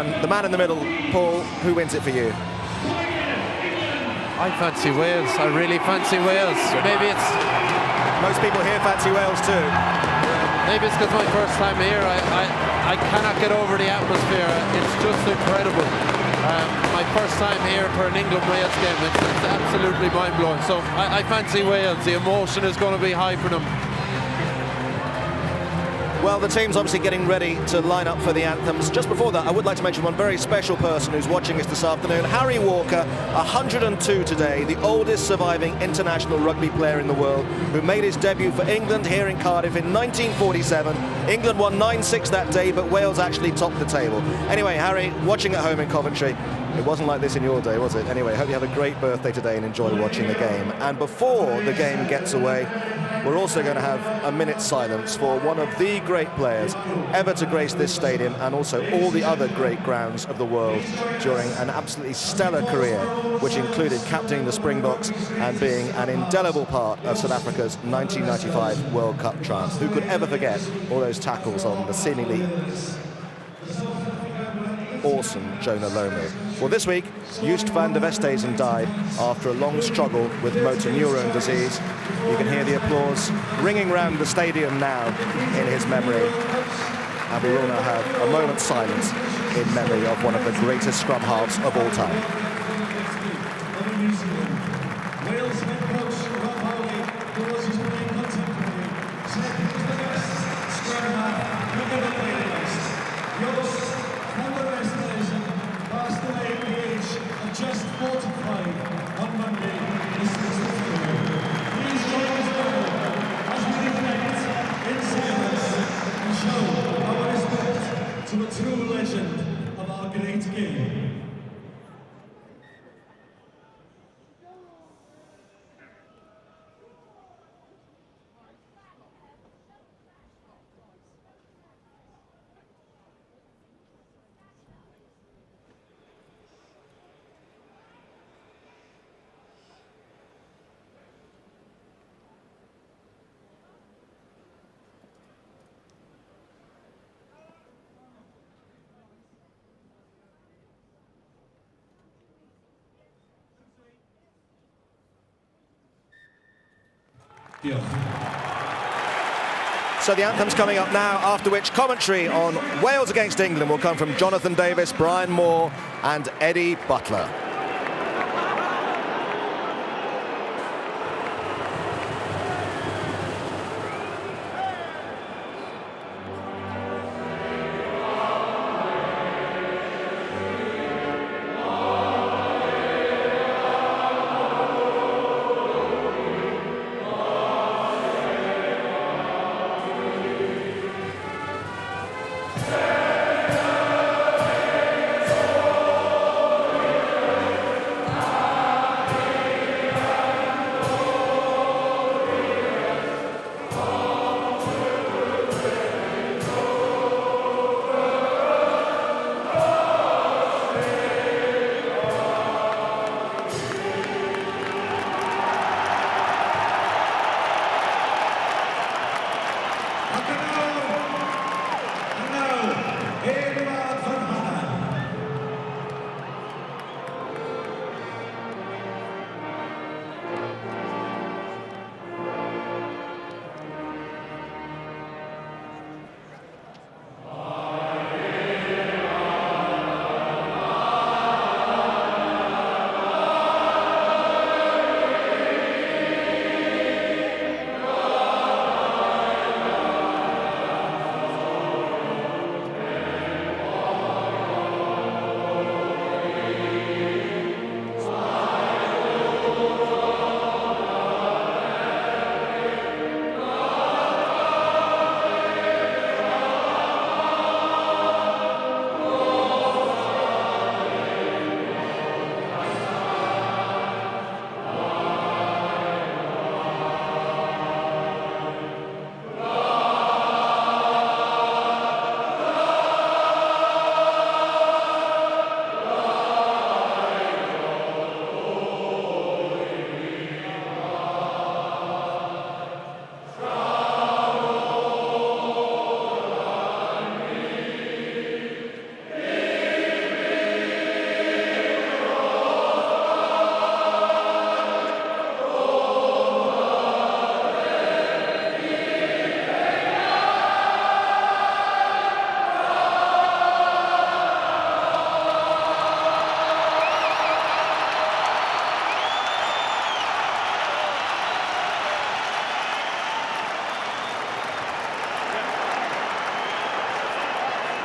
And the man in the middle, Paul, who wins it for you? I fancy Wales. I really fancy Wales. Maybe it's... Most people here fancy Wales too. Maybe it's because my first time here. I cannot get over the atmosphere. It's just incredible. My first time here for an England-Wales game. It's absolutely mind-blowing. So I fancy Wales. The emotion is going to be high for them. Well, the team's obviously getting ready to line up for the anthems. Just before that, I would like to mention one very special person who's watching us this afternoon. Harry Walker, 102 today, the oldest surviving international rugby player in the world, who made his debut for England here in Cardiff in 1947. England won 9-6 that day, but Wales actually topped the table. Anyway, Harry, watching at home in Coventry, it wasn't like this in your day, was it? Anyway, hope you have a great birthday today and enjoy watching the game. And before the game gets away, we're also going to have a minute's silence for one of the great players ever to grace this stadium and also all the other great grounds of the world during an absolutely stellar career, which included captaining the Springboks and being an indelible part of South Africa's 1995 World Cup triumph. Who could ever forget all those tackles on the seemingly awesome Jonah Lomu? Well, this week, Joost van der Westhuizen died after a long struggle with motor neurone disease. You can hear the applause ringing round the stadium now in his memory. And we will now have a moment's silence in memory of one of the greatest scrum halves of all time. Just 45 on Monday. Please join us now as we reflect in silence and show our respect to a true legend of our great game. Yeah. So the anthem's coming up now, after which commentary on Wales against England will come from Jonathan Davis, Brian Moore and Eddie Butler.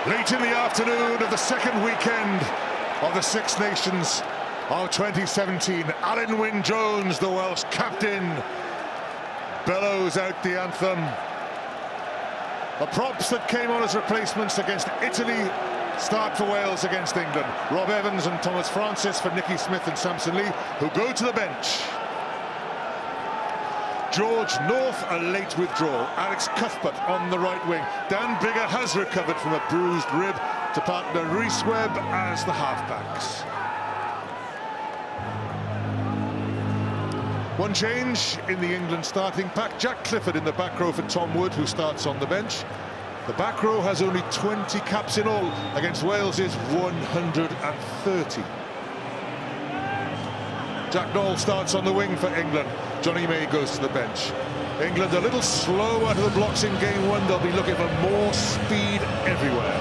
Late in the afternoon of the second weekend of the Six Nations of 2017, Alan Wyn-Jones, the Welsh captain, bellows out the anthem. The props that came on as replacements against Italy start for Wales against England. Rob Evans and Thomas Francis for Nicky Smith and Samson Lee, who go to the bench. George North, a late withdrawal. Alex Cuthbert on the right wing. Dan Biggar has recovered from a bruised rib to partner Rhys Webb as the halfbacks. One change in the England starting pack. Jack Clifford in the back row for Tom Wood, who starts on the bench. The back row has only 20 caps in all against Wales's 130. Jack Nowell starts on the wing for England. Johnny May goes to the bench. England a little slow out of the blocks in game one. They'll be looking for more speed everywhere.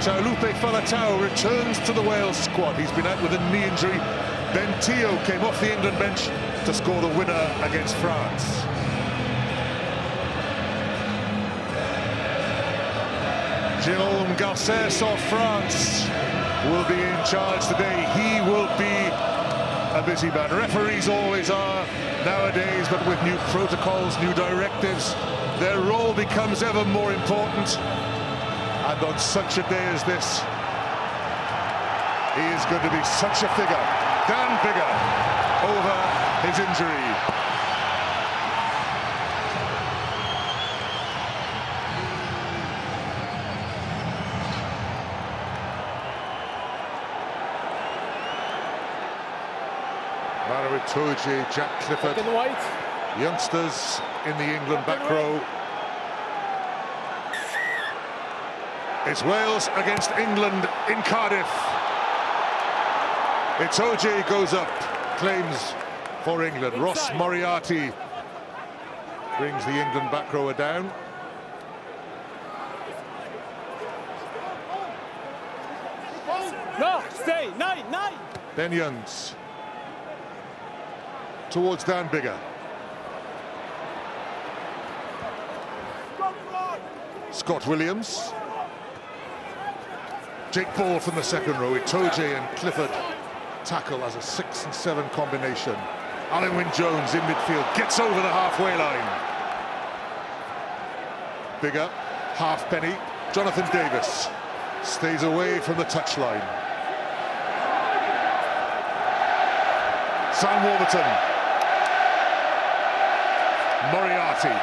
Taulupe Faletau returns to the Wales squad. He's been out with a knee injury. Ben Teo came off the England bench to score the winner against France. Jérôme Garcès of France will be in charge today. He will be a busy man. Referees always are nowadays, but with new protocols, new directives, their role becomes ever more important. And on such a day as this, he is going to be such a figure. Dan Biggar over his injury. Maro Itoje, Jack Clifford, youngsters in the England back row. It's Wales against England in Cardiff. Itoje goes up, claims for England. Ross Moriarty brings the England back rower down. No, stay, nine. Ben Youngs towards Dan Biggar. Scott Williams. Jake Ball from the second row. Itoje and Clifford tackle as a 6 and 7 combination. Alan Wyn-Jones in midfield gets over the halfway line. Biggar, halfpenny. Jonathan Davis stays away from the touchline. Sam Warburton. Moriarty.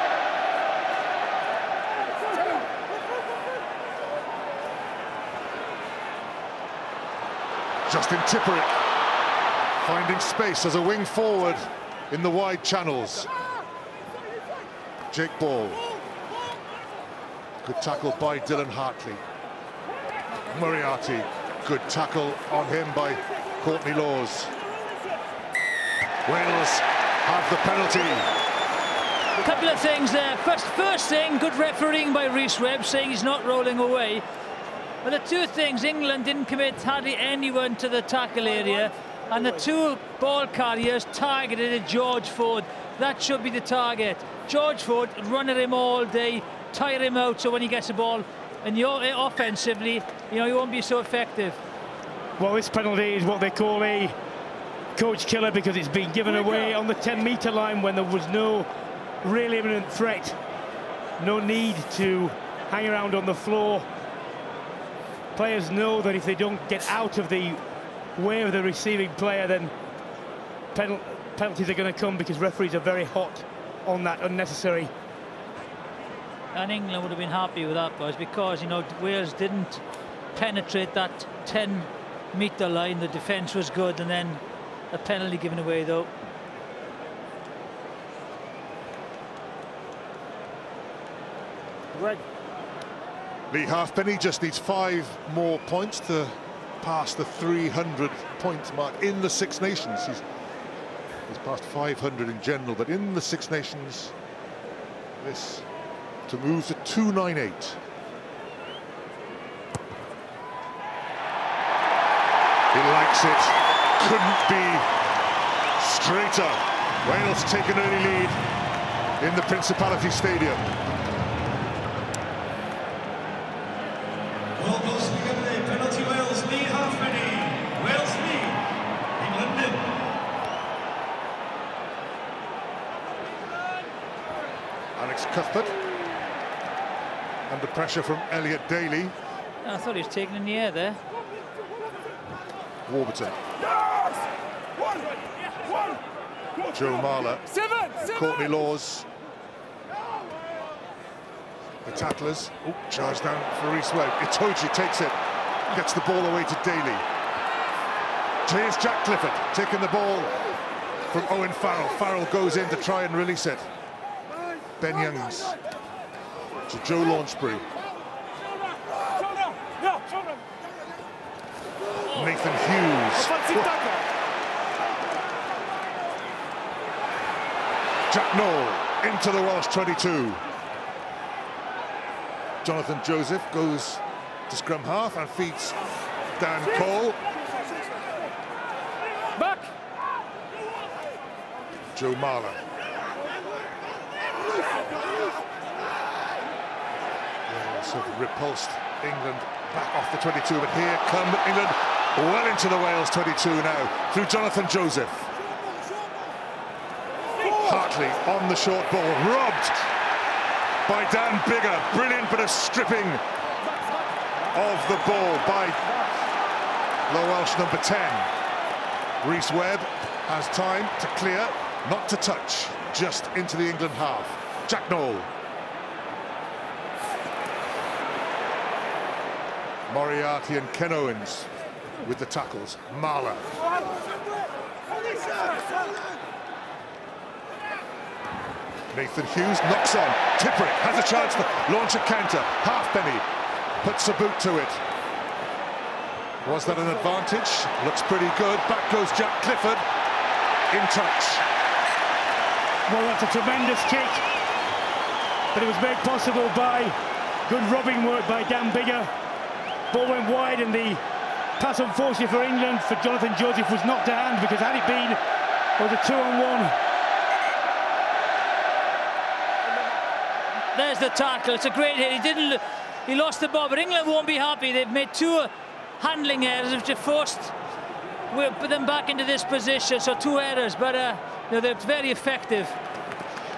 Justin Tipperick finding space as a wing forward in the wide channels. Jake Ball. Good tackle by Dylan Hartley. Moriarty. Good tackle on him by Courtney Laws. Wales have the penalty. A couple of things there. First thing, good refereeing by Rhys Webb, saying he's not rolling away. But the two things, England didn't commit hardly anyone to the tackle area, and the two ball carriers targeted at George Ford. That should be the target. George Ford, run at him all day, tire him out, so when he gets the ball, and you're offensively, you won't be so effective. Well, this penalty is what they call a coach killer, because it's been given away on the 10-metre line when there was no real imminent threat. No need to hang around on the floor. Players know that if they don't get out of the way of the receiving player, then penalties are going to come, because referees are very hot on that unnecessary. And England would have been happy with that, boys, because Wales didn't penetrate that 10-metre line. The defence was good, and then a penalty given away, though. Greg. Lee Halfpenny just needs 5 more points to pass the 300-point mark in the Six Nations. He's passed 500 in general, but in the Six Nations, this to move to 298. He likes it. Couldn't be straighter. Wales take an early lead. in the Principality Stadium. Goal goes to the penalty Wales, Lee halfpenny. Wales lead. England nil. Alex Cuthbert under pressure from Elliot Daly. I thought he was taken in the air there. Warburton. Joe Marler. Courtney Laws. The tacklers. Oh, charge down for Rhys Webb. Itoje takes it. Gets the ball away to Daly. Here's Jack Clifford taking the ball from Owen Farrell. Farrell goes in to try and release it. Ben Youngs to Joe Launchbury. Nathan Hughes. Jack Noel into the Welsh 22. Jonathan Joseph goes to scrum half and feeds Dan Cole. Back. Joe Marler. Wales have repulsed England back off the 22, but here come England well into the Wales 22 now through Jonathan Joseph. Hartley on the short ball, robbed by Dan Biggar. Brilliant bit of stripping of the ball by the Welsh number 10. Rhys Webb has time to clear, not to touch, just into the England half. Jack Noel. Moriarty and Ken Owens with the tackles. Marler. Nathan Hughes knocks on. Tipuric has a chance to launch a counter. Halfpenny puts a boot to it. Was that an advantage? Looks pretty good. Back goes Jack Clifford. In touch. Well, that's a tremendous kick. But it was made possible by good robbing work by Dan Biggar. Ball went wide and the pass, unfortunately for England, for Jonathan Joseph was knocked to hand, because had it been, it was a 2-on-1. There's the tackle. It's a great hit. He lost the ball, but England won't be happy. They've made two handling errors which have forced them back into this position. So two errors, but they're very effective.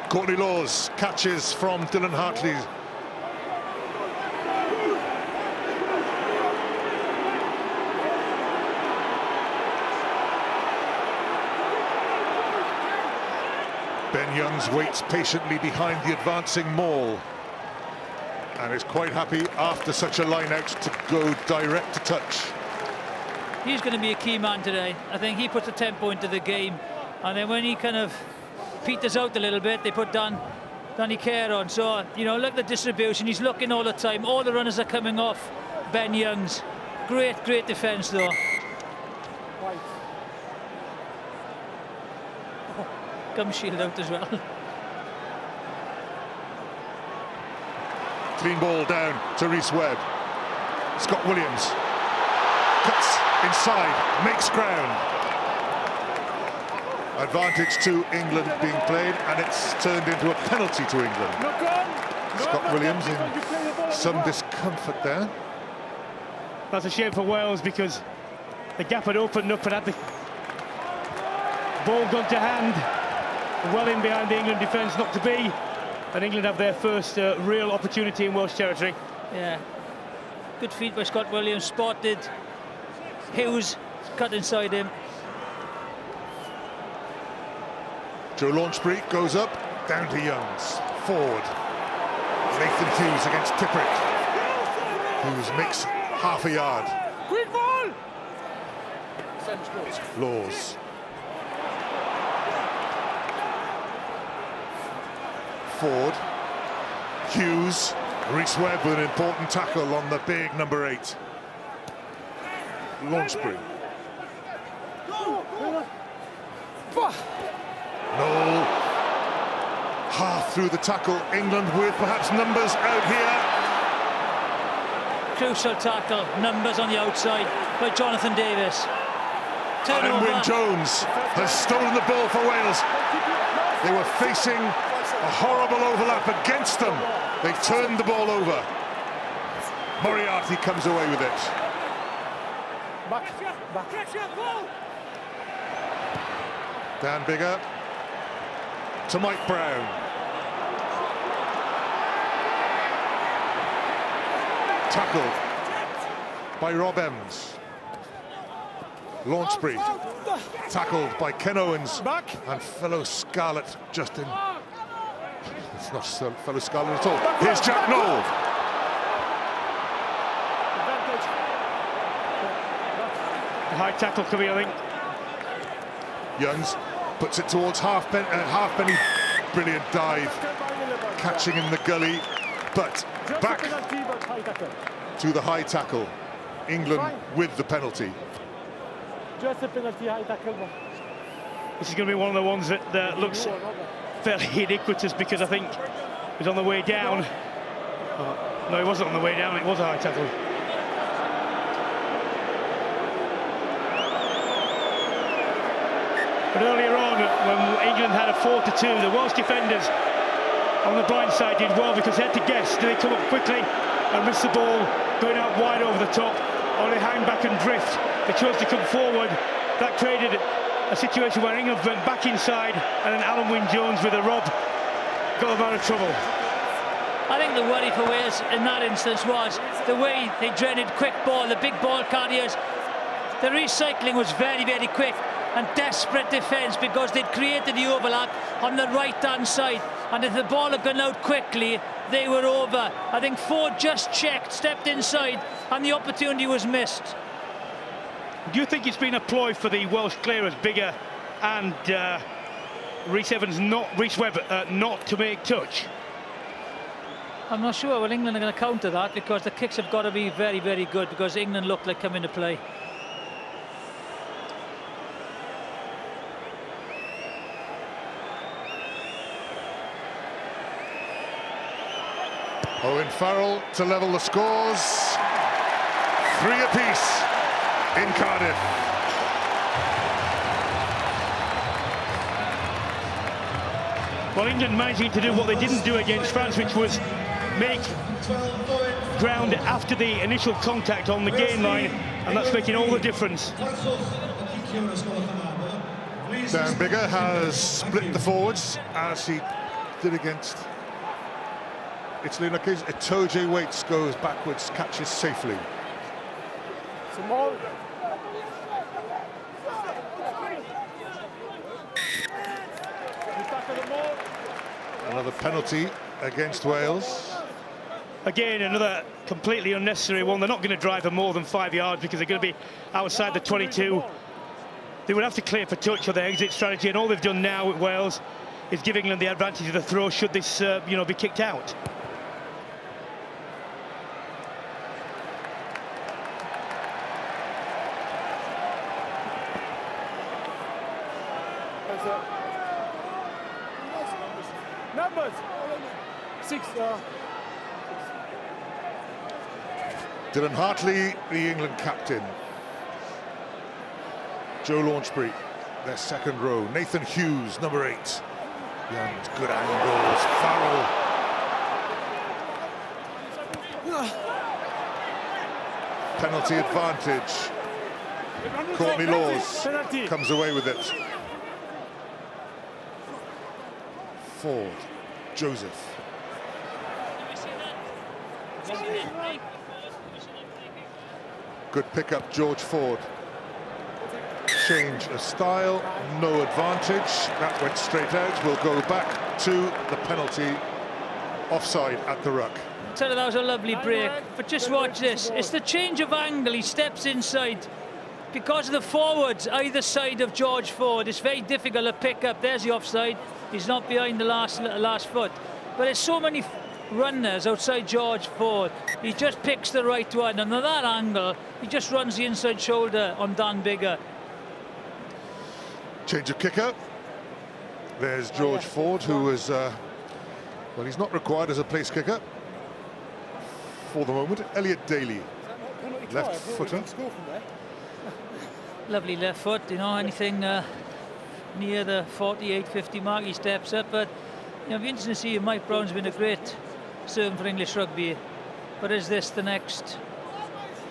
Courtney Laws catches from Dylan Hartley. Ben Youngs waits patiently behind the advancing maul and is quite happy after such a line-out to go direct to touch. He's going to be a key man today. I think he puts a tempo into the game, and then when he kind of peters out a little bit, they put Danny Kerr on. So, you know, look at the distribution. He's looking all the time. All the runners are coming off Ben Youngs. Great defence, though. Gum shield out as well. Clean ball down to Rhys Webb. Scott Williams cuts inside, makes ground. Advantage to England being played, and it's turned into a penalty to England. Scott Williams in some discomfort there. That's a shame for Wales, because the gap had opened up and had the ball gone to hand. Well in behind the England defence, not to be, and England have their first real opportunity in Welsh territory. Yeah, good feed by Scott Williams. Spotted Hughes, cut inside him. Joe Launchbury goes up, down to Youngs, forward. Nathan Hughes against Tipuric. Hughes makes half a yard. Quick ball! Laws. Forward. Hughes. Rhys Webb with an important tackle on the big number 8. Launchbury. Noel. Half through the tackle. England with perhaps numbers out here. Crucial tackle. Numbers on the outside by Jonathan Davis. Alan Wyn Jones has stolen the ball for Wales. They were facing A horrible overlap against them. They've turned the ball over. Moriarty comes away with it. Dan Biggar to Mike Brown. Tackled by Rob Evans. Launchbury tackled by Ken Owens and fellow Scarlett Justin. It's not fellow Scarlett at all. Here's Jack Noel. High tackle coming, I think. Youngs puts it towards Halfpenny. Brilliant dive, catching in the gully, but back to the high tackle. England with the penalty. Just a penalty, high tackle. This is going to be one of the ones that looks fairly iniquitous, because I think it was on the way down. Oh, no, it wasn't on the way down, it was a high tackle. But earlier on, when England had a 4-2, the Welsh defenders on the blind side did well, because they had to guess, do they come up quickly and miss the ball going out wide over the top, or they hang back and drift? They chose to come forward. That created a situation where England went back inside, and then Alan Wynne-Jones with a rob got them out of trouble. I think the worry for Wales in that instance was the way they dreaded quick ball, the big ball carriers. The recycling was very, very quick, and desperate defence, because they'd created the overlap on the right-hand side, and if the ball had gone out quickly, they were over. I think Ford just checked, stepped inside, and the opportunity was missed. Do you think it's been a ploy for the Welsh clearers, Biggar and Rhys Webb, not to make touch? I'm not sure. Well, England are going to counter that, because the kicks have got to be very, very good, because England looked like coming to play. Owen Farrell to level the scores. 3 apiece in Cardiff. Well, England managing to do what they didn't do against France, which was make ground after the initial contact on the gain line, and that's making all the difference. Dan Biggar has split the forwards, as he did against Italy. In a case, Itoje Waits goes backwards, catches safely. Another penalty against Wales. Again, another completely unnecessary one. They're not going to drive for more than 5 yards, because they're going to be outside the 22. They would have to clear for touch for their exit strategy, and all they've done now at Wales is give England the advantage of the throw should this be kicked out. Numbers 6. Dylan Hartley, the England captain. Joe Launchbury, their second row. Nathan Hughes, number 8. Young's good angles. Farrell. Penalty advantage. Courtney Laws comes away with it. Ford, Joseph. Good pickup, George Ford. Change of style, no advantage. That went straight out. We'll go back to the penalty. Offside at the ruck. So that was a lovely break, but just watch this. It's the change of angle. He steps inside. Because of the forwards either side of George Ford, it's very difficult to pick up. There's the offside. He's not behind the last foot. But there's so many runners outside George Ford. He just picks the right one, and at that angle, he just runs the inside shoulder on Dan Biggar. Change of kicker. There's George Ford, who was, well, he's not required as a place kicker for the moment. Elliot Daly, left footer. Lovely left foot, anything near the 48-50 mark, he steps up, but it'll be interesting to see if Mike Brown's been a great servant for English rugby, but is this the next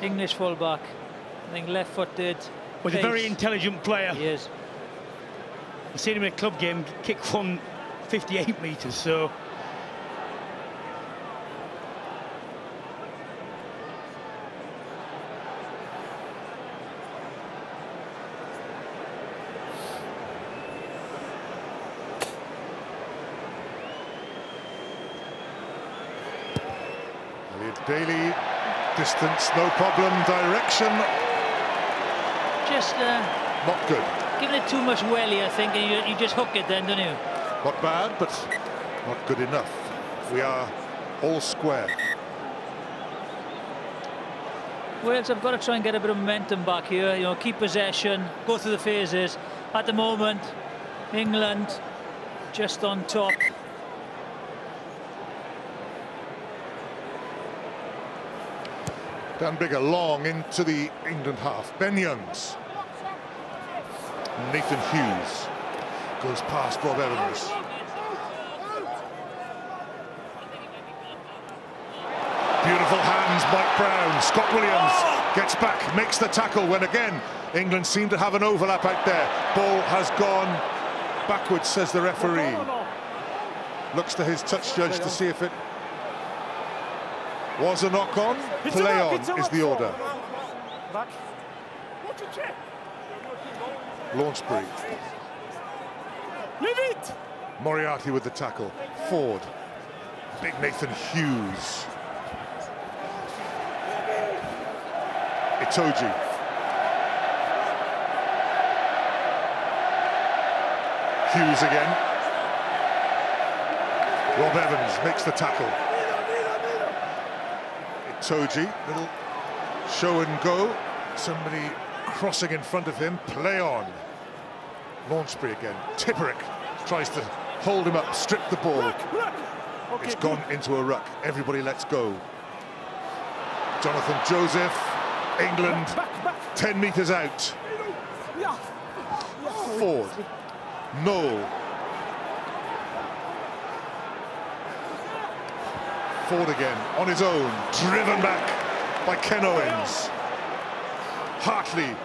English fullback? I think left-footed. Was a very intelligent player. He is. I've seen him in a club game kick from 58 metres, so. Daly, distance, no problem, direction. Just not good. Giving it too much welly, I think, and you just hook it then, don't you? Not bad, but not good enough. We are all square. Wales have got to try and get a bit of momentum back here, you know, keep possession, go through the phases. At the moment, England just on top. Dan Bigger long into the England half. Ben Youngs. Nathan Hughes goes past Rob Evans. Beautiful hands, Mike Brown. Scott Williams gets back, makes the tackle when again England seem to have an overlap out there. Ball has gone backwards, says the referee. Looks to his touch judge to see if it was a knock-on. Play on is the order. Launchbury. Leave it! Moriarty with the tackle. Ford. Big Nathan Hughes. Itoji. Hughes again. Rob Evans makes the tackle. Itoji, little show and go. Somebody crossing in front of him. Play on. Launchbury again. Tipperick tries to hold him up, strip the ball. It's gone into a ruck. Everybody lets go. Jonathan Joseph. England 10 metres out. Ford. Noel. Ford again on his own, driven back by Ken Owens. Hartley.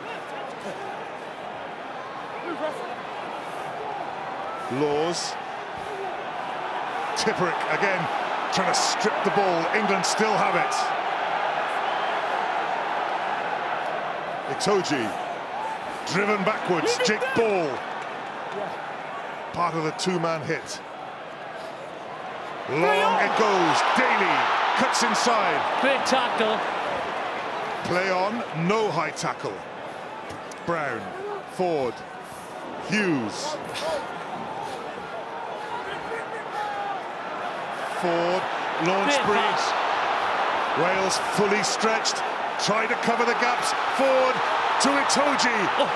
Laws. Tipperick again trying to strip the ball. England still have it. Itoji driven backwards. Jake Ball, part of the two-man hit. Long it goes. Daly cuts inside. Great tackle. Play on. No high tackle. Brown. Ford. Hughes. Ford. Launchbury. Wales fully stretched. Try to cover the gaps. Ford to Itoji. Oh.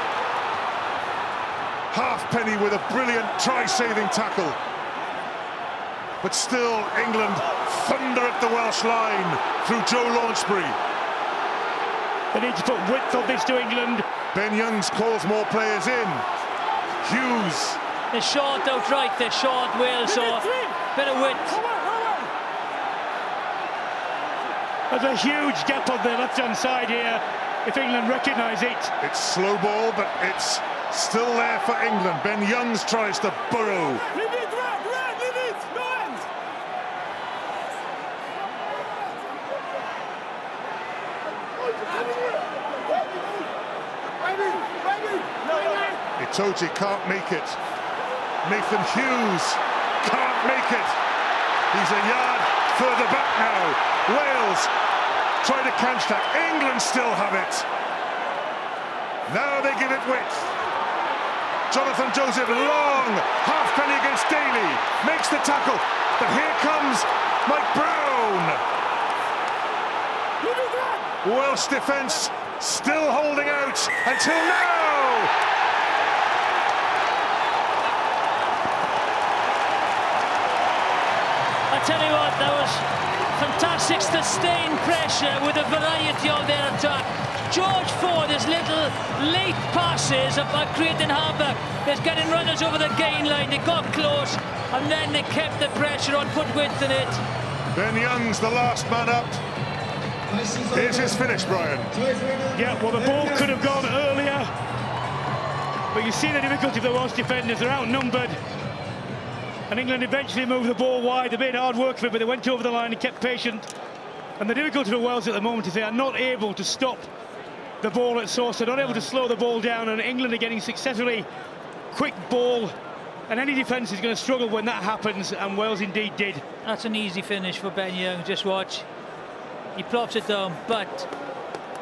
Halfpenny with a brilliant try-saving tackle. But still, England thunder at the Welsh line through Joe Launchbury. They need to put width on this to England. Ben Youngs calls more players in. Hughes. They're short outright, they're short, Wales, so bit of width. There's a huge gap on the left-hand side here, if England recognise it. It's slow ball, but it's still there for England. Ben Youngs tries to burrow. Leave it, Red, leave it! No end! Itoji can't make it. Nathan Hughes can't make it. He's a yard further back now. Wales try to counter-attack. England still have it. Now they give it width. Jonathan Joseph long, halfpenny against Daly, makes the tackle, but here comes Mike Brown. Welsh defence still holding out until now. I tell you what, that was fantastic sustained pressure with a variety of their attack. George Ford, his little late passes are creating havoc. He's getting runners over the gain line. They got close, and then they kept the pressure on, put width in it. Ben Young's the last man up. Here's his finish, Brian. Yeah, well, the ball could have gone earlier, but you see the difficulty of the Welsh defenders. They're outnumbered, and England eventually moved the ball wide. They made hard work of it, but they went over the line and kept patient. And the difficulty for Wales at the moment is they are not able to stop the ball at source. They're not able to slow the ball down, and England are getting successfully quick ball, and any defence is going to struggle when that happens, and Wales indeed did. That's an easy finish for Ben Young. Just watch. He plops it down, but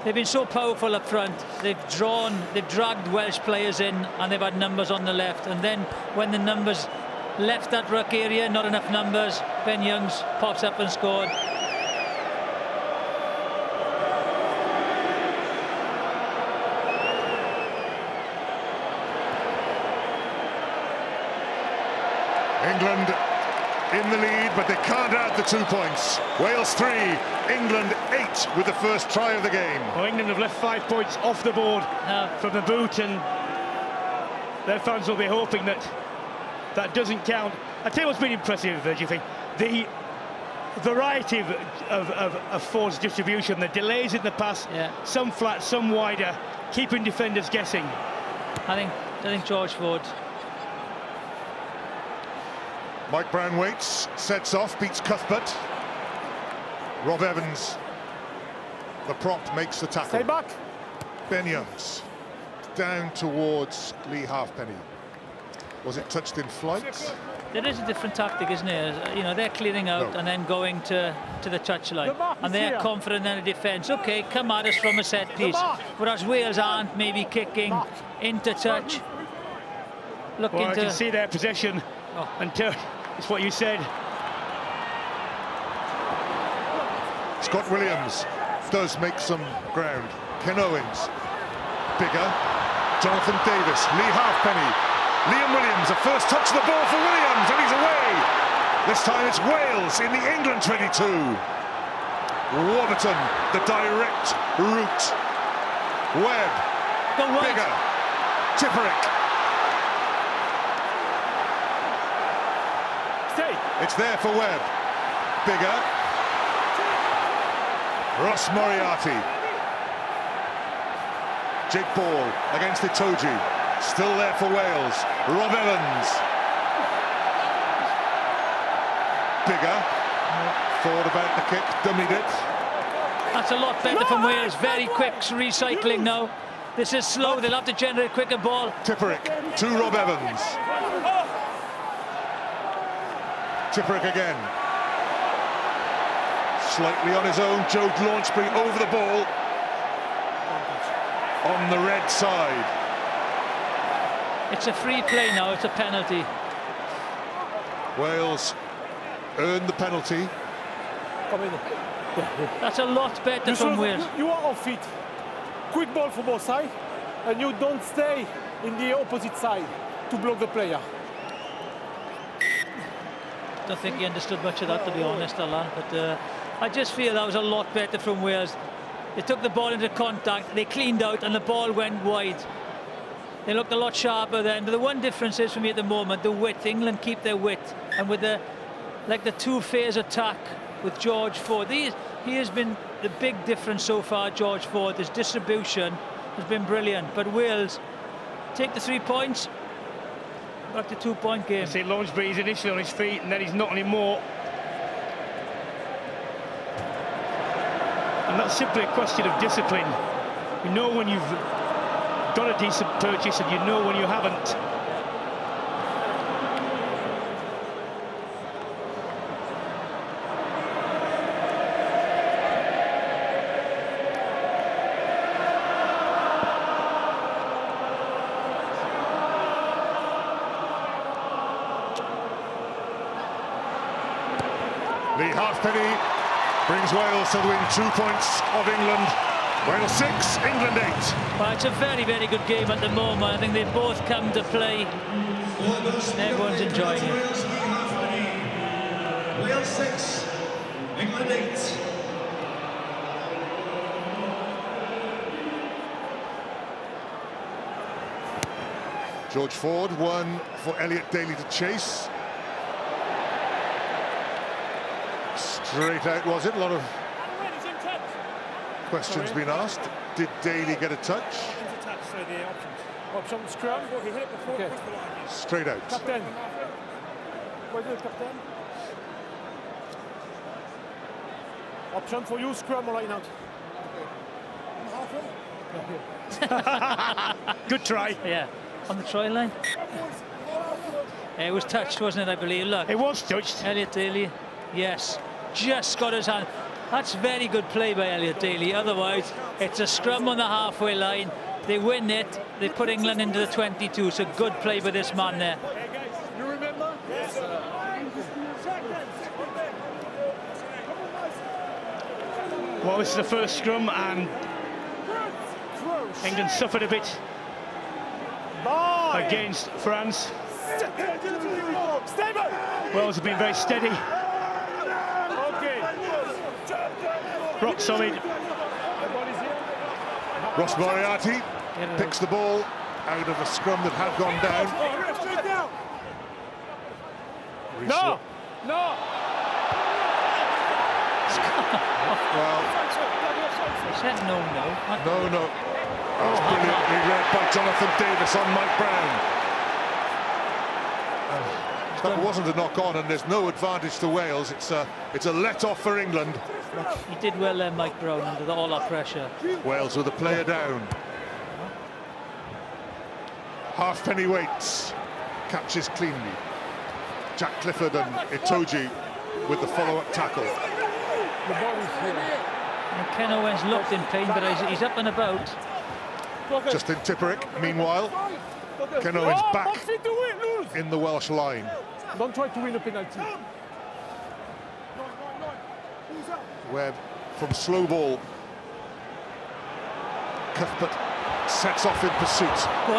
they've been so powerful up front. They've dragged Welsh players in, and they've had numbers on the left. And then when the numbers left that ruck area, not enough numbers, Ben Young's pops up and scored. England in the lead, but they can't add the 2 points. Wales 3, England 8 with the first try of the game. Well, England have left 5 points off the board from the boot, and their fans will be hoping that that doesn't count. I tell you what's been impressive, Virgil, the variety of Ford's distribution, the delays in the pass, some flat, some wider, keeping defenders guessing. I think George Ford. Mike Brown waits, sets off, beats Cuthbert. Rob Evans, the prop, makes the tackle. Stay back. Ben Youngs down towards Lee Halfpenny. Was it touched in flight? There is a different tactic, isn't there? You know, they're clearing out and then going to the touchline, and they're confident in the defence. Okay, come at us from a set piece, whereas Wales aren't, maybe kicking into touch. Looking I can see their possession until it's what you said. Scott Williams does make some ground. Ken Owens, bigger. Jonathan Davis, Lee Halfpenny, Liam Williams, a first touch of the ball for Williams, and he's away. This time it's Wales in the England 22. Warburton, the direct route. Webb, bigger. Tipperick. It's there for Webb. Bigger. Ross Moriarty. Jake Ball against Itoje. Still there for Wales. Rob Evans. Bigger. Thought about the kick, dummied it. That's a lot better from Wales. Very quick recycling now. This is slow. They'll have to generate quicker ball. Tipperick to Rob Evans. Tipperick again. Slightly on his own, Joe Launchbury over the ball. On the red side. It's a free play now, it's a penalty. Wales earned the penalty. That's a lot better from Wales. You are off it. Quick ball for both sides, and you don't stay in the opposite side to block the player. I don't think he understood much of that, to be honest, Alan, but I just feel that was a lot better from Wales. They took the ball into contact, they cleaned out, and the ball went wide. They looked a lot sharper then. But the one difference is for me at the moment, the width. England keep their width, and with the two-phase attack with George Ford, he has been the big difference so far. George Ford, his distribution has been brilliant. But Wales take the 3 points. Back to 2-point game. See, Launchbury's initially on his feet, and then he's not anymore. And that's simply a question of discipline. You know when you've got a decent purchase, and you know when you haven't. Lee Halfpenny brings Wales to win 2 points of England. Wales 6, England 8. Well, it's a very, very good game at the moment. I think they've both come to play. Everyone's enjoying it. Wales 6, England 8. George Ford, one for Elliot Daly to chase. Straight out, was it? A lot of questions being asked. Did Daly get a touch? Option scrum. Okay. Straight out. Captain. What is it, Captain? Option for you, scrum or line out. Good try. Yeah, on the try line. It was touched, wasn't it, I believe? Look. It was touched. Elliot Daly, yes. Just got his hand. That's very good play by Elliot Daly. Otherwise, it's a scrum on the halfway line. They win it. They put England into the 22. So good play by this man there. Hey guys, you remember? Yes, sir. Well, this is the first scrum, and England suffered a bit against France. Wales have been very steady. Rock solid. Ross Moriarty picks the ball out of a scrum that had gone down. No! No! Well, Said no. no. That's brilliantly read by Jonathan Davis on Mike Brown. That wasn't a knock-on, and there's no advantage to Wales. It's a let-off for England. He did well there, Mike Brown, under all that pressure. Wales with a player down. Halfpenny waits, catches cleanly. Jack Clifford and Itoje with the follow-up tackle. And Ken Owens looked in pain, but he's up and about. Justin Tipperick, meanwhile, Ken Owens back in the Welsh line. Don't try to win a penalty. Webb from slow ball. Cuthbert sets off in pursuit.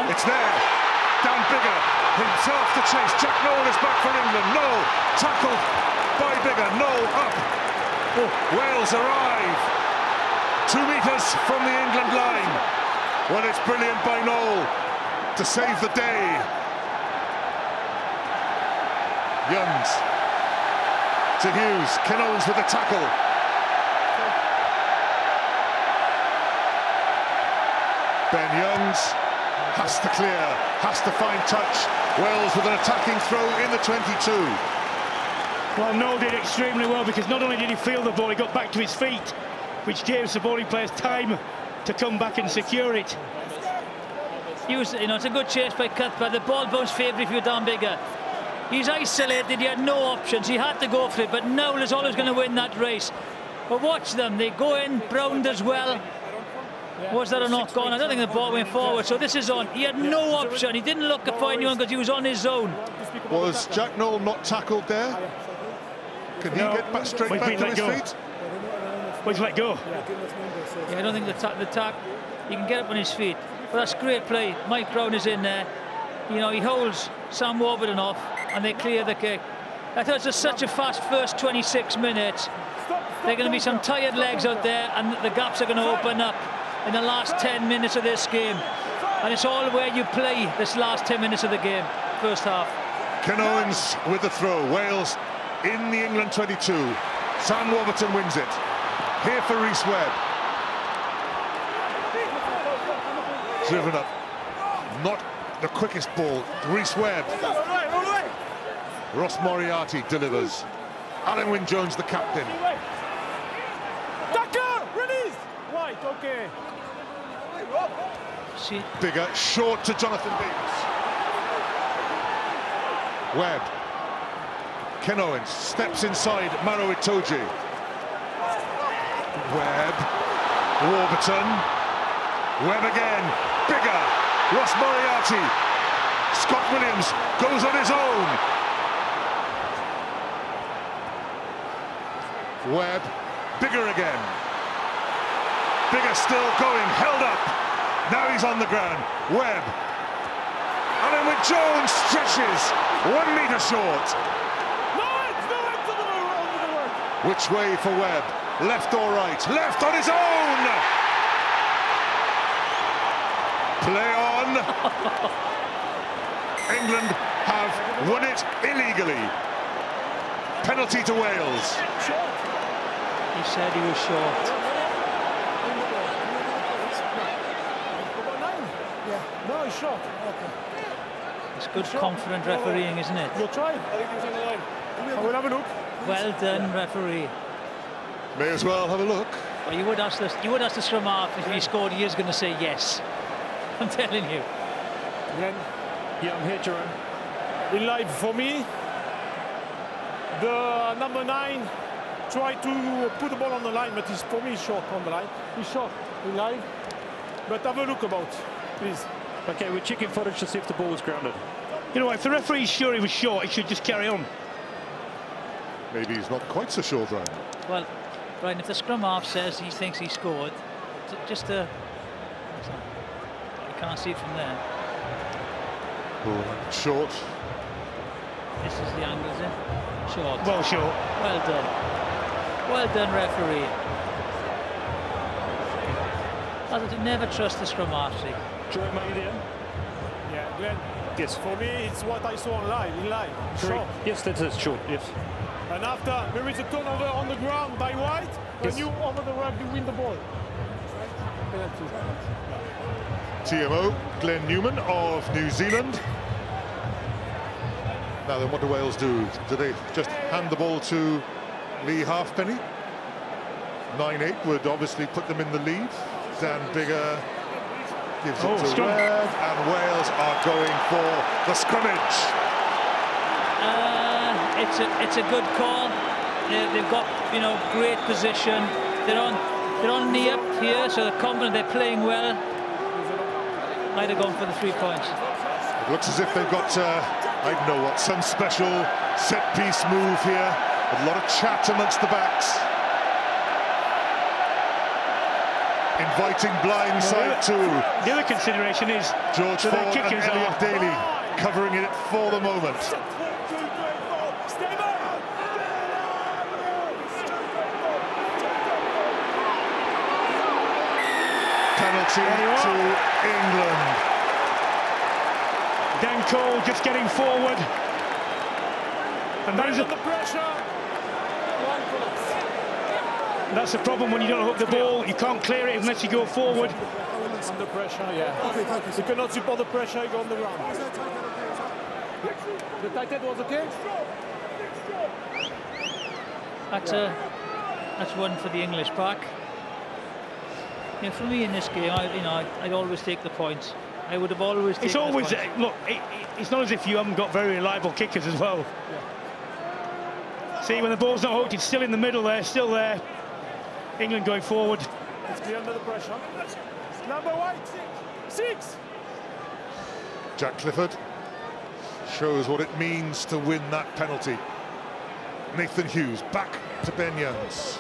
It's there. Down Bigger. Himself to chase. Jack Noel is back for England. Noel tackled by Bigger. Noel up. Wales arrive. 2 meters from the England line. Well, it's brilliant by Noel to save the day. Youngs to Hughes. Ken Owens with the tackle. Ben Youngs has to clear, has to find touch. Wales with an attacking throw in the 22. Well, Noel did extremely well, because not only did he feel the ball, he got back to his feet, which gave supporting players time to come back and secure it. It's a good chase by Cuthbert. The ball bounced favourably if you're down Bigger. He's isolated, he had no options, he had to go for it, but Noel is always going to win that race. But watch them, they go in, Brown as well. Was that a knock-on? I don't think the ball went forward, so this is on. He had no option, he didn't look to find anyone because he was on his own. Was Jack Noel not tackled there? Can he get back straight back to his feet? Well, he's let go. Yeah, I don't think the he can get up on his feet. But that's great play. Mike Brown is in there. He holds Sam Warburton off, and they clear the kick. I thought it was such a fast first 26 minutes. There are going to be some tired legs out there, and the gaps are going to open up in the last 10 minutes of this game. And it's all where you play this last 10 minutes of the game, first half. Ken Owens with the throw. Wales in the England 22. Sam Warburton wins it. Here for Rhys Webb. Driven up. Not the quickest ball. Rhys Webb. Ross Moriarty delivers. Alan Wynne-Jones, the captain. Release! Right, okay. Bigger, short to Jonathan Davis. Webb. Ken Owens steps inside Maro Itoje. Webb. Warburton. Webb again. Bigger. Ross Moriarty. Scott Williams goes on his own. Webb. Bigger again. Bigger still going. Held up. Now he's on the ground. Webb. And then with Jones stretches. 1 meter short. Which way for Webb? Left or right? Left on his own! Play on! England have won it illegally. Penalty to Wales. He said he was short. No, he's short. Okay. It's good, confident refereeing, isn't it? You'll try. I think he was on the line. I will have a look. Well done, referee. May as well have a look. Well, you would ask the scrum half if he scored. He is going to say yes. I'm telling you. Then, Yeah, I'm here, Jerome. in live for me, the number 9 tried to put the ball on the line, but he's for me short on the line. He's short in live. But have a look about, please. Okay, we're checking footage to see if the ball was grounded. You know what, if the referee's sure he was short, he should just carry on. Maybe he's not quite so short round. Well, Brian, if the scrum half says he thinks he scored, just you can't see it from there. Oh, short. This is the angle, is it? Short. Well short. Well done. Well done, referee. I would never trust the scrum half. See. Jerome, are you there? Yeah, Glenn. Yes. For me, it's what I saw in live. Short. Yes, that is short, yes. And after, there is a turnover on the ground by White, Yes. and you over the rugby win the ball. Penalty. TMO, Glenn Newman of New Zealand. Now then, what do Wales do? Do they just hand the ball to Lee Halfpenny? 9-8 would obviously put them in the lead. Dan Bigger gives it to scrum. Webb, and Wales are going for the scrummage. It's a good call. They've got, you know, great position. They're on the up here, so they're confident, they're playing well. Might have gone for the 3 points. It looks as if they've got, I don't know what, some special set-piece move here. A lot of chat amongst the backs. Inviting blindside too. The other consideration is George so Ford their and kickers Elliot are Daly covering it for the moment. Penalty to England. Dan Cole just getting forward. And that is Under pressure. that's the problem when you don't hook the ball. You can't clear it unless you go forward. Under pressure, yeah. You cannot support the pressure, you go on the ground. The tight head was okay? That's one for the English pack. Yeah, for me in this game, I'd always take the points. I would have always taken It's the always points. look. It's not as if you haven't got very reliable kickers as well. See, when the ball's not hooked, it's still in the middle there, still there. England going forward. It's clear under the pressure. Number White, 6. Jack Clifford shows what it means to win that penalty. Nathan Hughes back to Ben Youngs.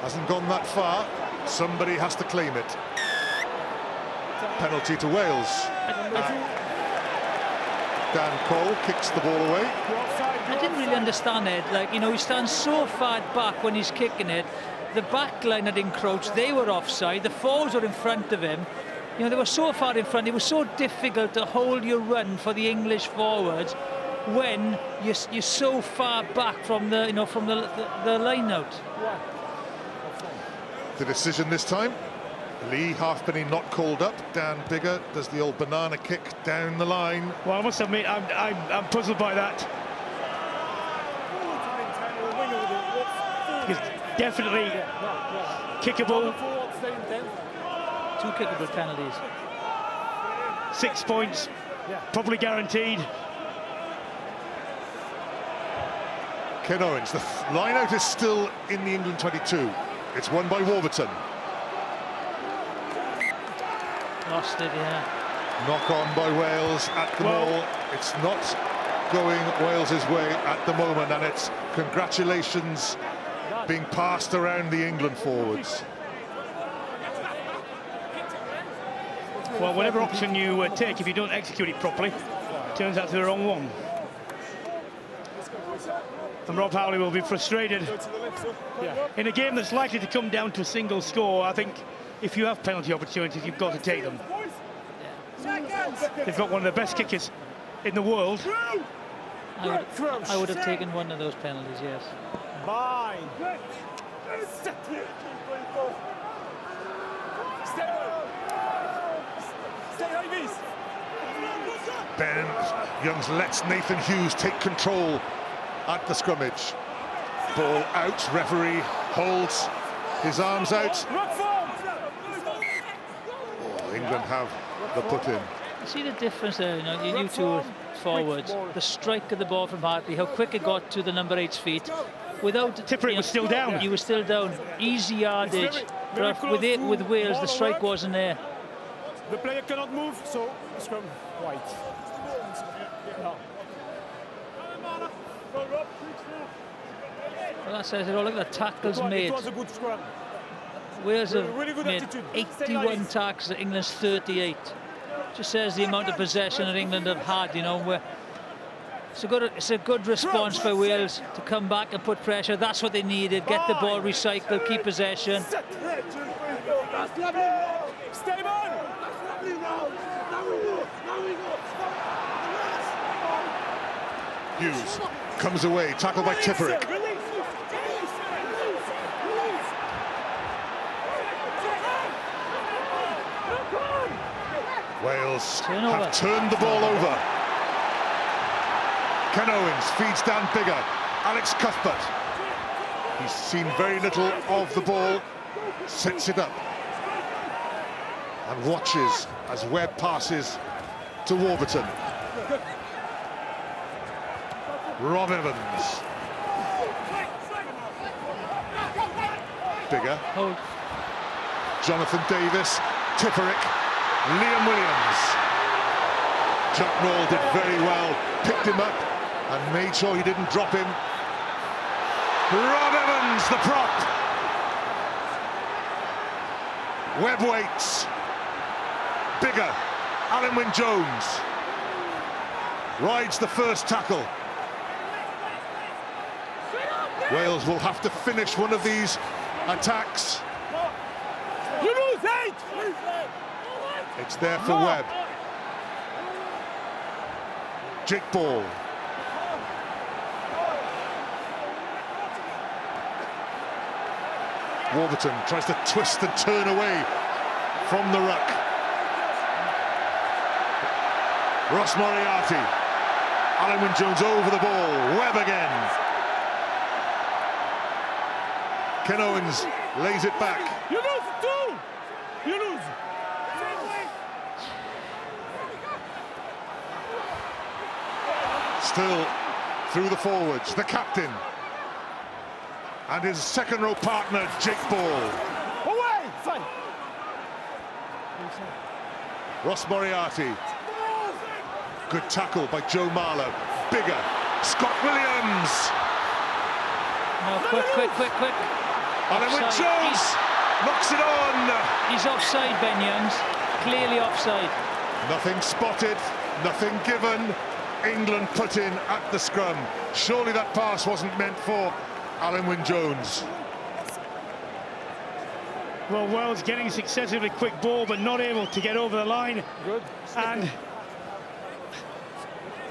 Hasn't gone that far. Somebody has to claim it. Penalty to Wales. Dan Cole kicks the ball away. I didn't really understand it. Like, you know, he stands so far back when he's kicking it. The back line had encroached. They were offside. The forwards were in front of him. You know, they were so far in front. It was so difficult to hold your run for the English forwards when you're so far back from the, you know, from the line out. The decision this time. Lee Halfpenny not called up. Dan Bigger does the old banana kick down the line. Well, I must admit, I'm puzzled by that. It's definitely kickable. 2 kickable penalties. 6 points, probably guaranteed. Ken Owens, the line out is still in the England 22. It's won by Warburton. Lost it, yeah. Knock on by Wales at the ball. It's not going Wales's way at the moment, and it's congratulations being passed around the England forwards. Well, whatever option you take, if you don't execute it properly, turns out to be the wrong one. And Rob Howley will be frustrated. In a game that's likely to come down to a single score, I think if you have penalty opportunities, you've got to take them. They've got one of the best kickers in the world. I would have taken one of those penalties, yes. Mine. Ben Youngs lets Nathan Hughes take control at the scrummage. Ball out, referee holds his arms out. Oh, England have the put in. You see the difference there, you two forwards. The strike of the ball from Hartley, how quick it got to the number 8's feet. Without Tipuric was still down. He was still down. Easy yardage. But with Wales, the strike wasn't there. The player cannot move, so scrum white. No. Well, that says it all. Look at the tackles made. It was a good scrum. Wales have Really good made attitude. 81 tackles to England's 38. Just says the amount of possession that England have had, where it's a good response by Wales to come back and put pressure. That's what they needed. Get the ball recycled, keep possession. Stay on. Hughes comes away, tackled by Tipuric. Wales have turned the ball over. Ken Owens feeds down bigger. Alex Cuthbert. He's seen very little of the ball. Sets it up. And watches as Webb passes to Warburton. Rob Evans. Bigger. Jonathan Davis. Tipuric. Liam Williams. Jack Nowell did very well. Picked him up and made sure he didn't drop him. Rob Evans, the prop. Webb waits. Bigger. Alan Wynne-Jones rides the first tackle. Wales will have to finish one of these attacks. You lose 8. It's there for Webb. Jake Ball. Warburton tries to twist and turn away from the ruck. Ross Moriarty. Alan Wynne-Jones over the ball. Webb again. Ken Owens lays it back. You lose 2. You lose. Still through the forwards, the captain and his second row partner, Jake Ball. Away! Fine. Ross Moriarty. Good tackle by Joe Marler. Bigger. Scott Williams. No, quick. Alan Wynne-Jones knocks it on. He's offside, Ben Youngs. Clearly offside. Nothing spotted, nothing given. England put in at the scrum. Surely that pass wasn't meant for Alan Wynne-Jones. Well, Wales getting successively quick ball, but not able to get over the line. Good. And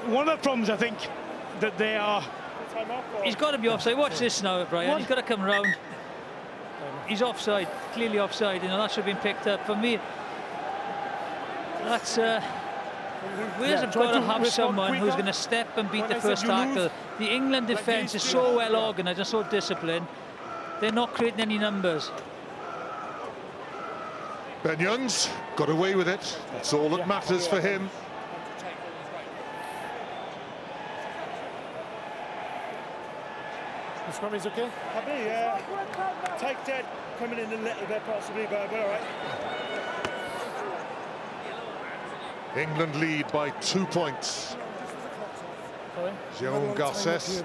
one of the problems, I think, that they are... He's got to be offside. Watch this now, Brian. He's got to come round. He's offside, clearly offside. That should have been picked up. For me, that's... Wales have got to have someone who's going to step and beat the first tackle. The England defence is so well organised and so disciplined. They're not creating any numbers. Ben Youngs got away with it. That's all that matters for him. The scrum is okay? Happy, take dead, coming in a little bit possibly, but all right. England lead by 2 points. Jérôme Garcès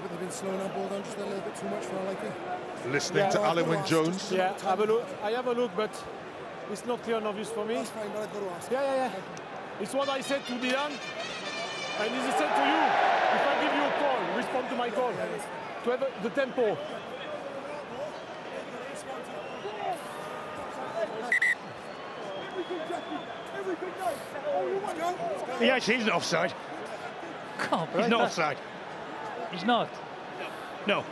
listening to Alan Wynne-Jones. Yeah, have a look. I have a look, but it's not clear and obvious for me. Yeah. It's what I said to Dylan, and it's the same to you. If I give you a call, respond to my call. to have the tempo. He actually isn't offside. He's not offside. He's not. No.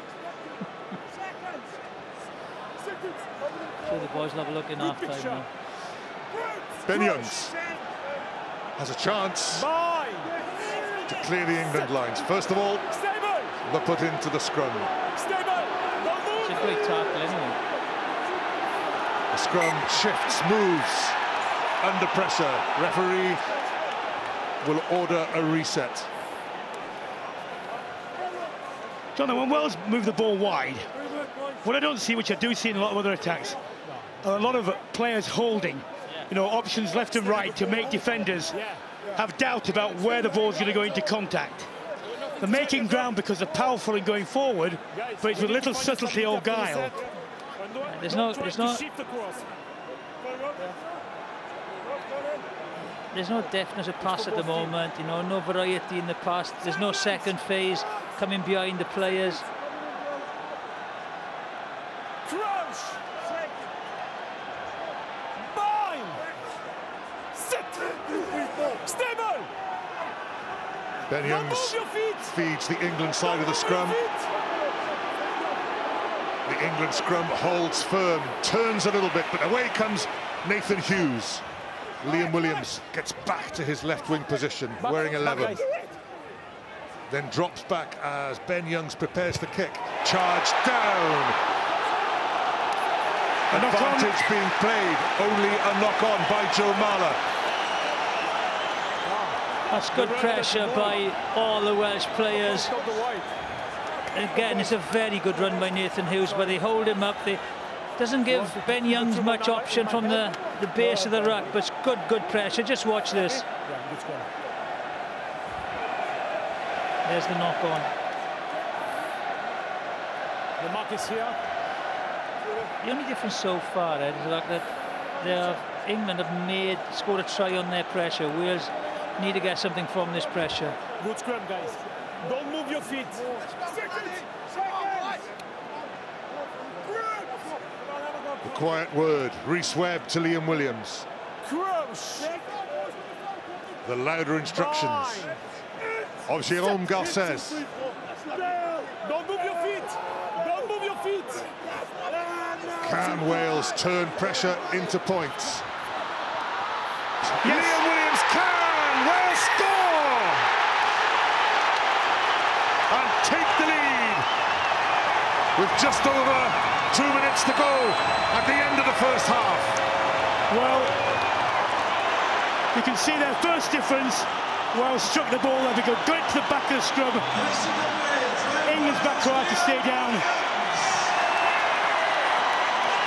Sure, the boys love looking after him now. Ben Youngs has a chance to clear the England lines. First of all, the put into the scrum. It's a great tackle anyway. The scrum shifts, moves under pressure. Referee will order a reset. John, when Wales move the ball wide, what I don't see, which I do see in a lot of other attacks, are a lot of players holding, you know, options left and right to make defenders have doubt about where the ball's going to go into contact. They're making ground because they're powerful in going forward, but it's with little subtlety or guile. There's no deftness of pass at the moment, you know, no variety in the pass. There's no second phase coming behind the players. Ben Youngs feeds the England side of the scrum. The England scrum holds firm, turns a little bit, but away comes Nathan Hughes. Liam Williams gets back to his left wing position, wearing 11. Then drops back as Ben Youngs prepares the kick. Charge down. Advantage being played, only a knock-on by Joe Marler. That's good pressure by all the Welsh players. Again, it's a very good run by Nathan Hughes, but they hold him up. They doesn't give Ben Youngs much option from the base of the ruck, but it's good pressure. Just watch this. There's the knock-on. The mark is here. The only difference so far, Ed, is the fact that England have scored a try on their pressure. Wales need to get something from this pressure. Good scrum, guys. Don't move your feet. The quiet word, Rhys Webb to Liam Williams. The louder instructions of Jérôme Garcès. Don't move your feet. Don't move your feet. Can Wales turn pressure into points? Yes. Liam Williams can! Wales score! And take the lead with just over 2 minutes to go at the end of the first half. Well, you can see their first difference. Wales struck the ball there because got it to the back of the scrum. England's back row to stay down.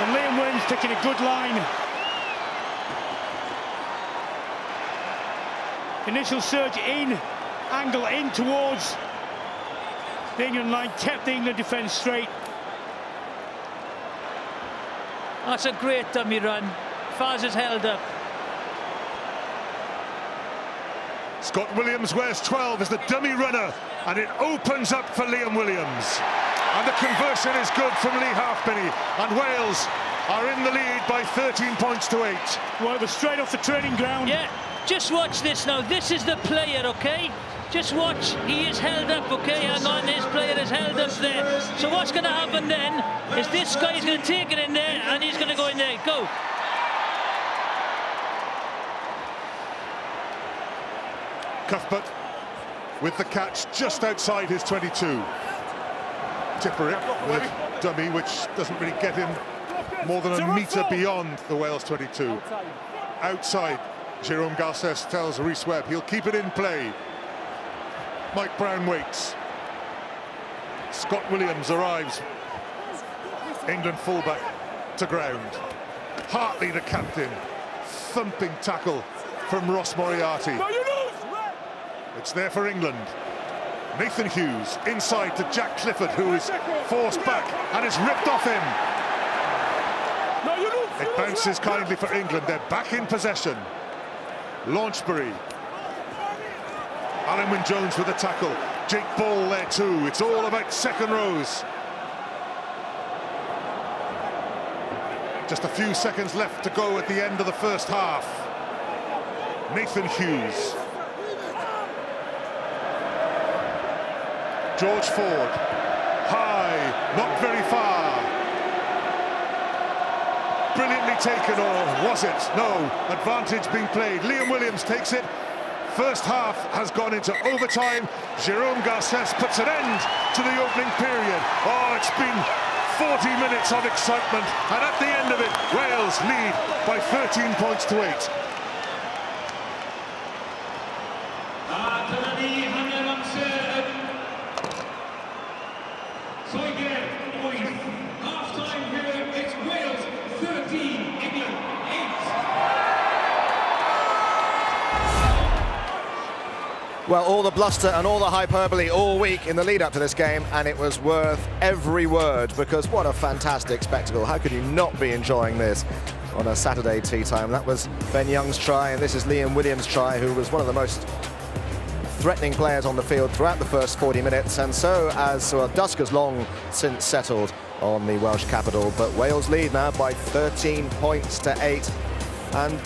And Liam Williams taking a good line. Initial surge in, angle in towards the England line, kept the England defence straight. That's a great dummy run. Faz is held up. Scott Williams wears 12 as the dummy runner, and it opens up for Liam Williams. And the conversion is good from Lee Halfpenny, and Wales are in the lead by 13 points to 8. Well, it was straight off the training ground. Yeah, just watch this now. This is the player, okay? Just watch. He is held up, okay? Hang on, his player is held up there. So what's going to happen then is this guy is going to take it in there, and he's going to go in there. Go. Cuthbert with the catch just outside his 22. Tipperick with a dummy which doesn't really get him more than a metre beyond the Wales 22. Outside, Jérôme Garcès tells Rhys Webb he'll keep it in play. Mike Brown waits. Scott Williams arrives. England fullback to ground. Hartley, the captain. Thumping tackle from Ross Moriarty. It's there for England. Nathan Hughes inside to Jack Clifford, who is forced back and is ripped off him. It bounces kindly for England. They're back in possession. Launchbury. Alan Wynne-Jones with a tackle. Jake Ball there too. It's all about second rows. Just a few seconds left to go at the end of the first half. Nathan Hughes. George Ford. High, not very far. Brilliantly taken, or was it? No, advantage being played. Liam Williams takes it. First half has gone into overtime. Jerome Garces puts an end to the opening period. Oh, it's been 40 minutes of excitement, and at the end of it, Wales lead by 13 points to 8. Half-time here, it's Wales 13, England 8. Well, all the bluster and all the hyperbole all week in the lead up to this game, and it was worth every word, because what a fantastic spectacle. How could you not be enjoying this on a Saturday tea time? That was Ben Young's try, and this is Liam Williams' try, who was one of the most threatening players on the field throughout the first 40 minutes, and so as well, dusk has long since settled on the Welsh capital, but Wales lead now by 13 points to 8, and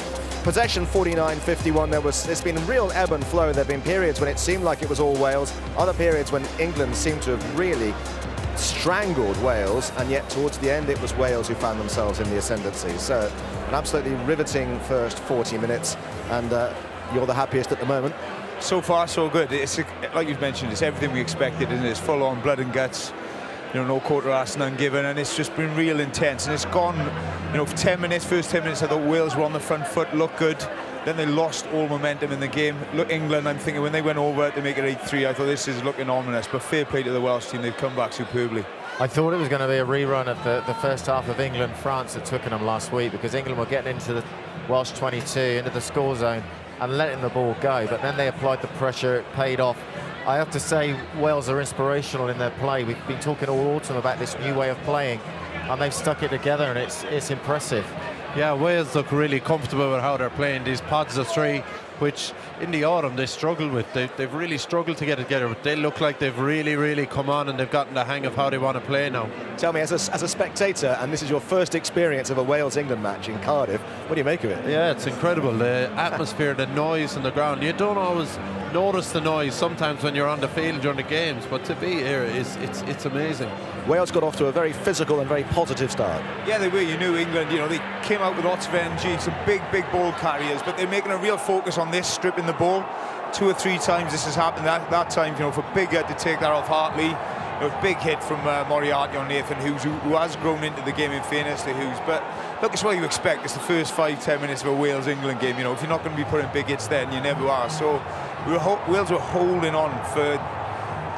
possession 49-51. There's been real ebb and flow. There have been periods when it seemed like it was all Wales, other periods when England seemed to have really strangled Wales, and yet towards the end it was Wales who found themselves in the ascendancy. So an absolutely riveting first 40 minutes, and you're the happiest at the moment. So far, so good. It's like you've mentioned, it's everything we expected, and it's full on blood and guts. You know, no quarter asked, none given, and it's just been real intense. And it's gone, you know, for 10 minutes, first 10 minutes, I thought Wales were on the front foot, looked good. Then they lost all momentum in the game. Look, England, I'm thinking when they went over to make it 8-3, I thought this is looking ominous. But fair play to the Welsh team, they've come back superbly. I thought it was going to be a rerun of the first half of England-France at Twickenham last week, because England were getting into the Welsh 22, into the score zone, and letting the ball go. But then they applied the pressure, it paid off. I have to say, Wales are inspirational in their play. We've been talking all autumn about this new way of playing, and they've stuck it together, and it's impressive. Yeah, Wales look really comfortable with how they're playing these pods of three, which in the autumn they struggled with. They've really struggled to get it together, but they look like they've really come on, and they've gotten the hang of how they want to play now. Tell me, as a spectator, and this is your first experience of a Wales-England match in Cardiff, what do you make of it? Yeah, it's incredible. The atmosphere, the noise on the ground. You don't always notice the noise sometimes when you're on the field during the games, but to be here it's amazing. Wales got off to a very physical and very positive start. Yeah, they were. You knew England, you know, they came out with lots of energy, some big ball carriers, but they're making a real focus on this, stripping the ball. 2 or 3 times this has happened. That time, you know, for Bigger to take that off Hartley. You know, big hit from Moriarty on Nathan Hughes, who has grown into the game, in fairness to Hughes. But look, it's what you expect. It's the first 5-10 minutes of a Wales-England game. You know, if you're not going to be putting big hits then, you never are. So Wales were holding on for,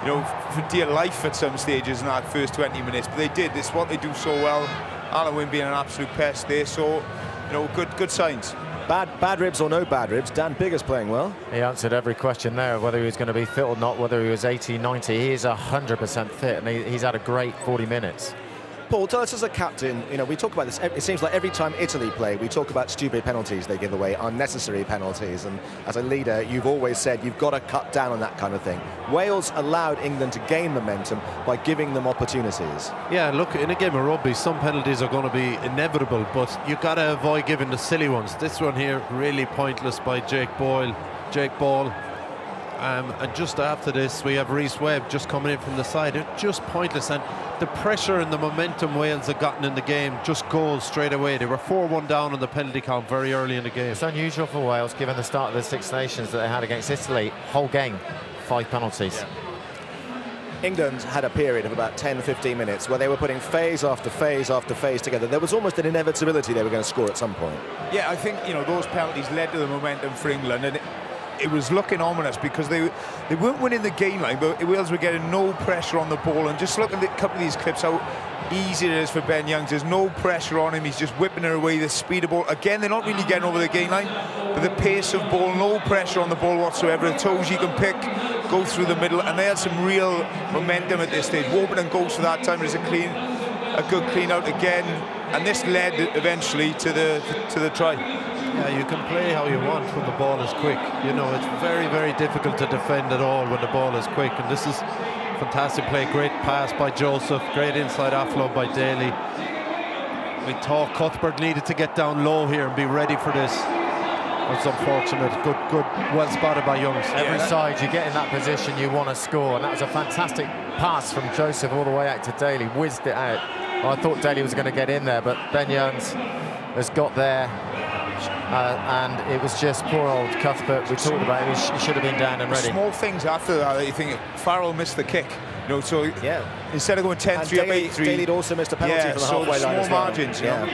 you know, for dear life at some stages in that first 20 minutes. But they did. It's what they do so well. Alan Wynne being an absolute pest there. So, you know, good signs. Bad ribs or no bad ribs, Dan Bigger's playing well. He answered every question there, whether he was going to be fit or not, whether he was 80, 90. He is 100% fit, and he's had a great 40 minutes. Paul, tell us as a captain, you know, we talk about this, it seems like every time Italy play, we talk about stupid penalties they give away, unnecessary penalties, and as a leader, you've always said you've got to cut down on that kind of thing. Wales allowed England to gain momentum by giving them opportunities. Yeah, look, in a game of rugby, some penalties are going to be inevitable, but you've got to avoid giving the silly ones. This one here, really pointless by Jake Ball. And just after this, we have Rhys Webb just coming in from the side. It's just pointless, and the pressure and the momentum Wales have gotten in the game just goes straight away. They were 4-1 down on the penalty count very early in the game. It's unusual for Wales, given the start of the Six Nations that they had against Italy. Whole game, 5 penalties. Yeah. England had a period of about 10-15 minutes where they were putting phase after phase after phase together. There was almost an inevitability they were going to score at some point. Yeah, I think, you know, those penalties led to the momentum for England, and it was looking ominous because they weren't winning the game line, but Wales were getting no pressure on the ball. And just look at a couple of these clips, how easy it is for Ben Young. There's no pressure on him. He's just whipping it away, the speed of ball. Again, they're not really getting over the game line, but the pace of ball, no pressure on the ball whatsoever. The toes you can pick, go through the middle, and they had some real momentum at this stage. Warburton goes for that time. There's a good clean out again. and this led eventually to the try. Yeah, you can play how you want when the ball is quick. You know, it's very, very difficult to defend at all when the ball is quick, and this is fantastic play. Great pass by Joseph, great inside offload by Daly. We thought Cuthbert needed to get down low here and be ready for this. It's unfortunate. Good, well spotted by Youngs. Every side you get in that position, you want to score, and that was a fantastic pass from Joseph all the way out to Daly. Whizzed it out. I thought Daly was going to get in there, but Ben Youngs has got there, and it was just poor old Cuthbert. We talked about it. He should have been down and ready. Small things after that you think Farrell missed the kick. You know, so instead of going 10-3 up 8-3, Daly'd also missed a penalty from the halfway line as well. Margins, you know.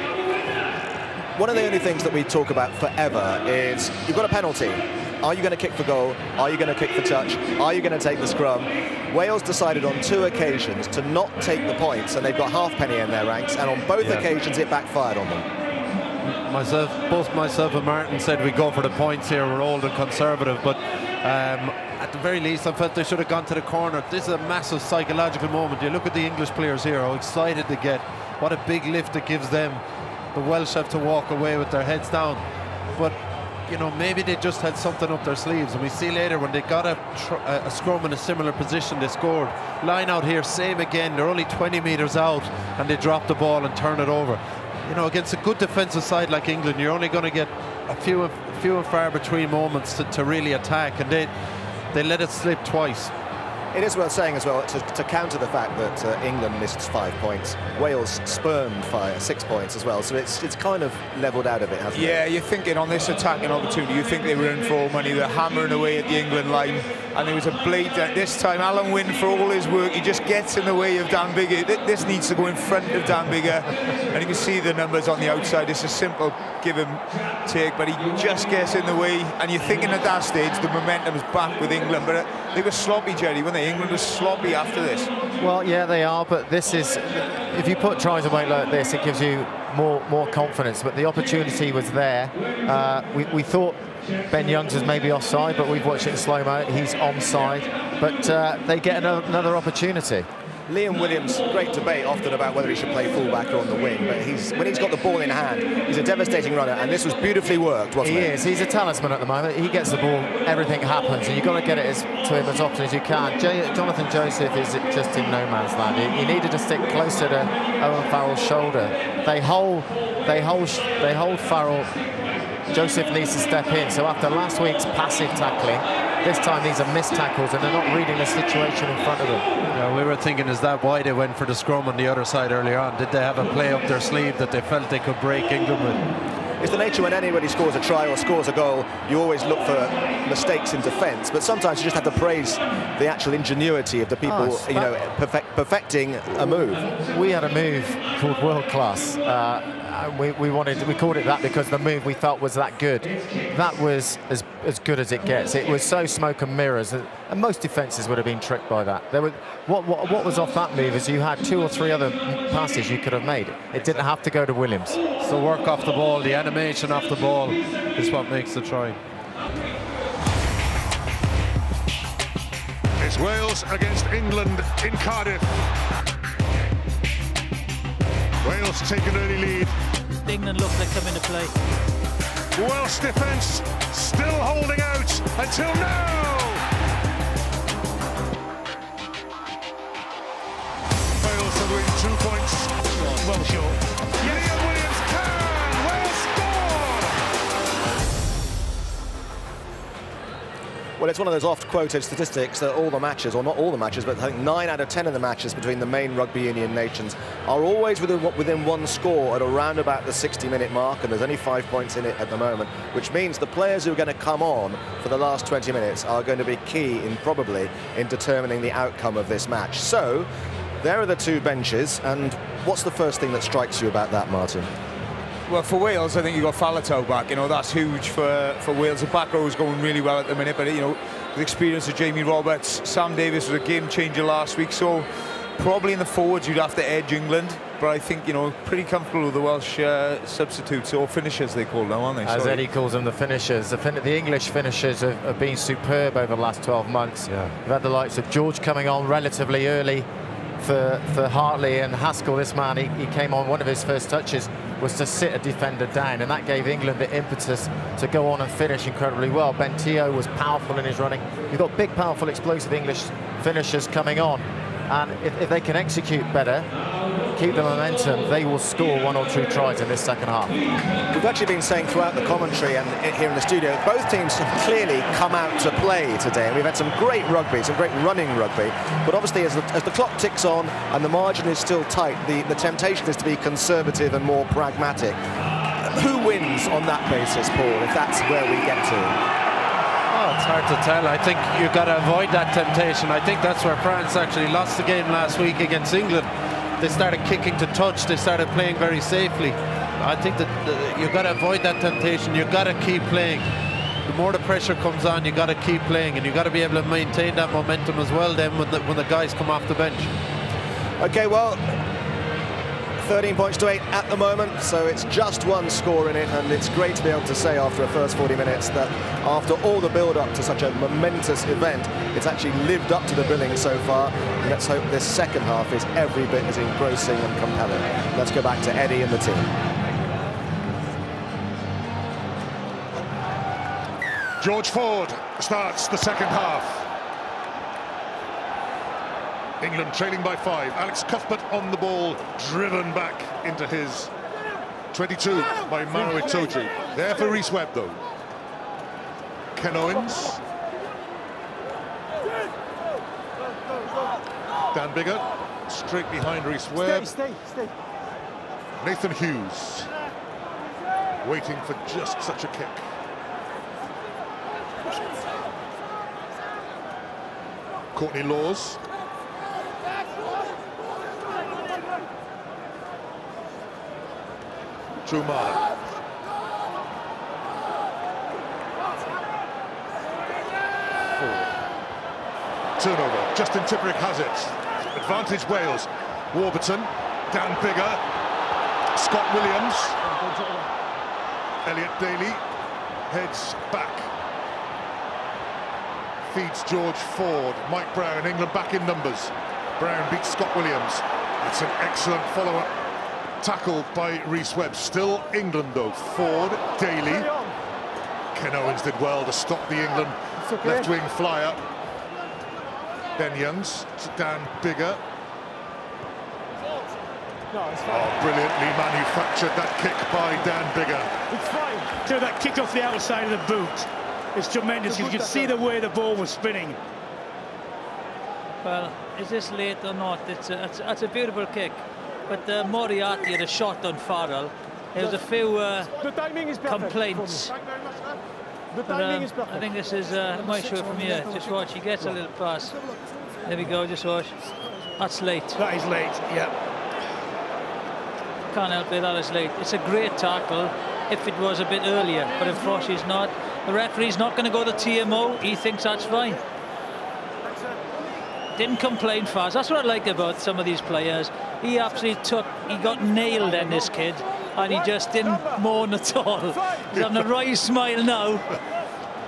One of the only things that we talk about forever is you've got a penalty. Are you going to kick for goal? Are you going to kick for touch? Are you going to take the scrum? Wales decided on 2 occasions to not take the points, and they've got halfpenny in their ranks, and on both occasions it backfired on them. Both myself and Martin said we go for the points here. We're old and conservative, but at the very least I felt they should have gone to the corner. This is a massive psychological moment. You look at the English players here, how excited they get. What a big lift it gives them. The Welsh have to walk away with their heads down, but you know, maybe they just had something up their sleeves, and we see later when they got a scrum in a similar position, they scored. Line out here, same again. They're only 20 metres out and they drop the ball and turn it over. You know, against a good defensive side like England, you're only going to get a few and far between moments to really attack, and they let it slip twice. It is worth saying as well, to counter the fact that England missed 5 points, Wales spurned 6 points as well, so it's kind of levelled out a bit, hasn't it? Yeah, you're thinking on this attacking opportunity, you think they were in for all money. They're hammering away at the England line, and there was a blade this time. Alan Wynne, for all his work, he just gets in the way of Dan Biggar. This needs to go in front of Dan Biggar, and you can see the numbers on the outside. It's a simple give him take, but he just gets in the way, and you're thinking at that stage the momentum is back with England, but they were sloppy, Jerry, weren't they? England was sloppy after this. Well, yeah, they are, but this is, if you put tries away like this, it gives you more confidence, but the opportunity was there. We thought Ben Youngs was maybe offside, but we've watched it in slow-mo. He's onside, but they get another opportunity. Liam Williams, great debate often about whether he should play fullback or on the wing, but when he's got the ball in hand, he's a devastating runner, and this was beautifully worked, wasn't it? He is. He's a talisman at the moment. He gets the ball, everything happens, and you've got to get it to him as often as you can. Jonathan Joseph is just in no man's land. He needed to stick closer to Owen Farrell's shoulder. They hold Farrell. Joseph needs to step in. So after last week's passive tackling, this time these are missed tackles, and they're not reading the situation in front of them. Yeah, we were thinking, is that why they went for the scrum on the other side earlier on? Did they have a play up their sleeve that they felt they could break England with? It's the nature when anybody scores a try or scores a goal, you always look for mistakes in defence, but sometimes you just have to praise the actual ingenuity of the people, perfecting a move. We had a move called World Class. We called it that because the move we felt was that good. That was as good as it gets. It was so smoke and mirrors, and most defences would have been tricked by that. What was off that move is you had 2 or 3 other passes you could have made. It didn't have to go to Williams. So work off the ball, the animation off the ball is what makes the try. It's Wales against England in Cardiff. Wales take an early lead. England look like coming to play. Welsh defence still holding out until now. Wales have win 2 points. Well, sure. Liam Williams can. Wales score. Well, it's one of those oft-quoted statistics that all the matches, or not all the matches, but I think 9 out of 10 of the matches between the main rugby union nations are always within one score at around about the 60-minute mark, and there's only 5 points in it at the moment, which means the players who are going to come on for the last 20 minutes are going to be key probably in determining the outcome of this match. So there are the 2 benches, and what's the first thing that strikes you about that, Martin? Well, for Wales, I think you got Faletau back. You know, that's huge for Wales. The back row is going really well at the minute, but you know, the experience of Jamie Roberts, Sam Davies was a game changer last week. So probably in the forwards you'd have to edge England, but I think, you know, pretty comfortable with the Welsh substitutes, or finishers they call them, aren't they? As Eddie calls them, the finishers. The English finishers have been superb over the last 12 months. Yeah. We've had the likes of George coming on relatively early. for Hartley and Haskell. This man, he came on, one of his first touches was to sit a defender down, and that gave England the impetus to go on and finish incredibly well. Bentillo was powerful in his running. You've got big, powerful, explosive English finishers coming on, and if they can execute better, keep the momentum, they will score 1 or 2 tries in this second half. We've actually been saying throughout the commentary and here in the studio, both teams have clearly come out to play today. We've had some great rugby, some great running rugby, but obviously as the clock ticks on and the margin is still tight, the temptation is to be conservative and more pragmatic. Who wins on that basis, Paul, if that's where we get to? Oh, it's hard to tell. I think you've got to avoid that temptation. I think that's where France actually lost the game last week against England. They started kicking to touch. They started playing very safely. I think that you've got to avoid that temptation. You've got to keep playing. The more the pressure comes on, you've got to keep playing, and you've got to be able to maintain that momentum as well then when the guys come off the bench. Okay, well, 13 points to 8 at the moment, so it's just one score in it, and it's great to be able to say after a first 40 minutes that after all the build-up to such a momentous event, it's actually lived up to the billing so far. And let's hope this second half is every bit as engrossing and compelling. Let's go back to Eddie and the team. George Ford starts the second half. England trailing by 5. Alex Cuthbert on the ball, driven back into his 22 by Maro Itoje. There for Rhys Webb, though. Ken Owens. Dan Biggar, straight behind Rhys Webb. Stay. Nathan Hughes, waiting for just such a kick. Courtney Laws. Trumala. Turnover. Justin Tipuric has it. Advantage Wales. Warburton. Dan Biggar. Scott Williams. Elliot Daly heads back. Feeds George Ford. Mike Brown. England back in numbers. Brown beats Scott Williams. That's an excellent follow-up tackle by Rhys Webb. Still England though. Ford, Daly. Ken Owens did well to stop the England left wing flyer. Ben Youngs to Dan Biggar. Oh, brilliantly manufactured that kick by Dan Biggar. It's fine. So that kick off the outside of the boot is tremendous. You can see the way the ball was spinning. Well, is this late or not? It's a beautiful kick. But Moriarty had a shot on Farrell. There was a few complaints. The timing is perfect. I think this is my show from here. Just watch, he gets a little pass. There we go, just watch. That's late. That is late, yeah. Can't help it, that is late. It's a great tackle if it was a bit earlier, but unfortunately it's not. The referee's not going to go to TMO. He thinks that's fine. Didn't complain fast. That's what I like about some of these players. He absolutely he got nailed in, this kid, and he just didn't moan at all. He's having a wry smile now.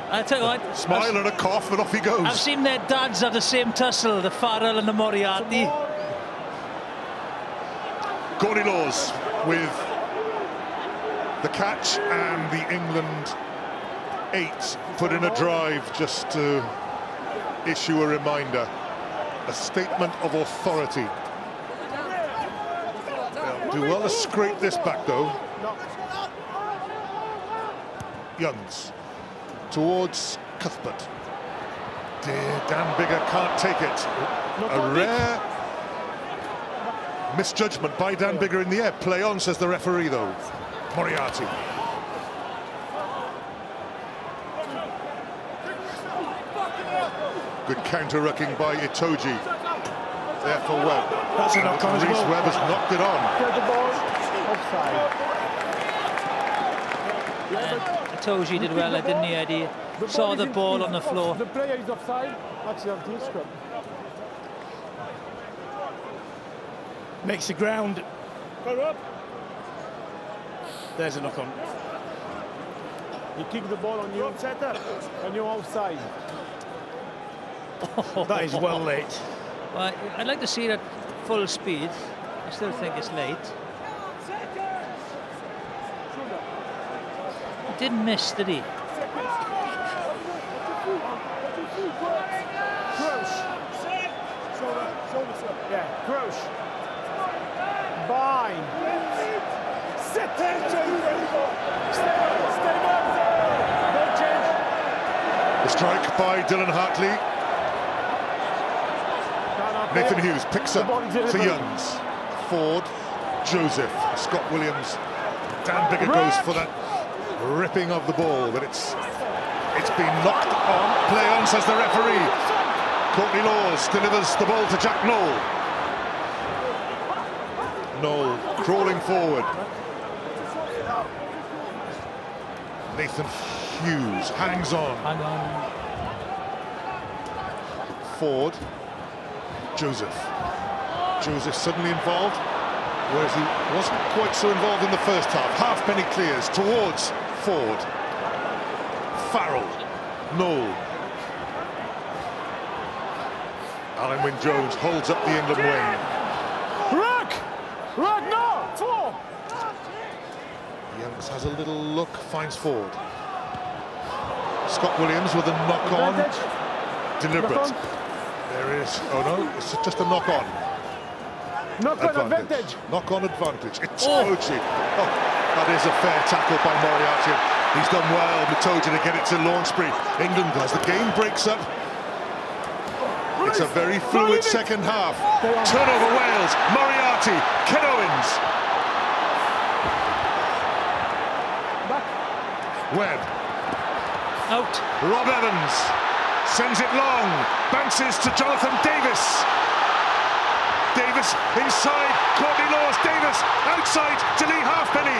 I tell you what, smile and a cough and off he goes. I've seen their dads have the same tussle, the Farrell and the Moriarty. Courtney Laws with the catch, and the England 8 put in a drive just to issue a reminder. A statement of authority. They'll do well to scrape this back though. Youngs towards Cuthbert. Dan Biggar can't take it. A rare misjudgment by Dan Biggar in the air. Play on, says the referee though. Moriarty. Good counter-rucking by Itoje. There for Webb. That's a knock on as well. Rhys Webb has knocked it on. Itoje did well, didn't he, Eddie? Saw the ball on the floor. The player is offside. That's the scrum. Makes the ground. Go up. There's a knock on. You kick the ball on you, and you're offside. That is well late. Well, I'd like to see that full speed. I still think it's late. He didn't miss, did he? Yeah, Crouch. Bind. Sit there, The strike by Dylan Hartley. Nathan Hughes picks up for Youngs. Ford, Joseph, Scott Williams. Dan Bigger goes for that ripping of the ball, but it's been knocked on. Play on, says the referee. Courtney Laws delivers the ball to Jack Knoll. Knoll crawling forward. Nathan Hughes hangs on. Hang on. Ford. Joseph. Joseph suddenly involved, whereas he wasn't quite so involved in the first half. Halfpenny clears towards Ford. Farrell. Knoll. Alan Wynne-Jones holds up the England wing. Ruck, no! 4! Youngs has a little look, finds Ford. Scott Williams with a knock-on. Deliberate. There is, oh no, it's just a knock-on. Knock-on advantage. Knock-on advantage. Itoji. Oh, that is a fair tackle by Moriarty. He's done well, Itoji, to get it to Launchbury. England, as the game breaks up, it's a very fluid second half. Turnover Wales, Moriarty, Ken Owens. Webb. Out. Rob Evans sends it long, bounces to Jonathan Davis. Davis inside, Courtney Laws, Davis outside to Lee Halfpenny.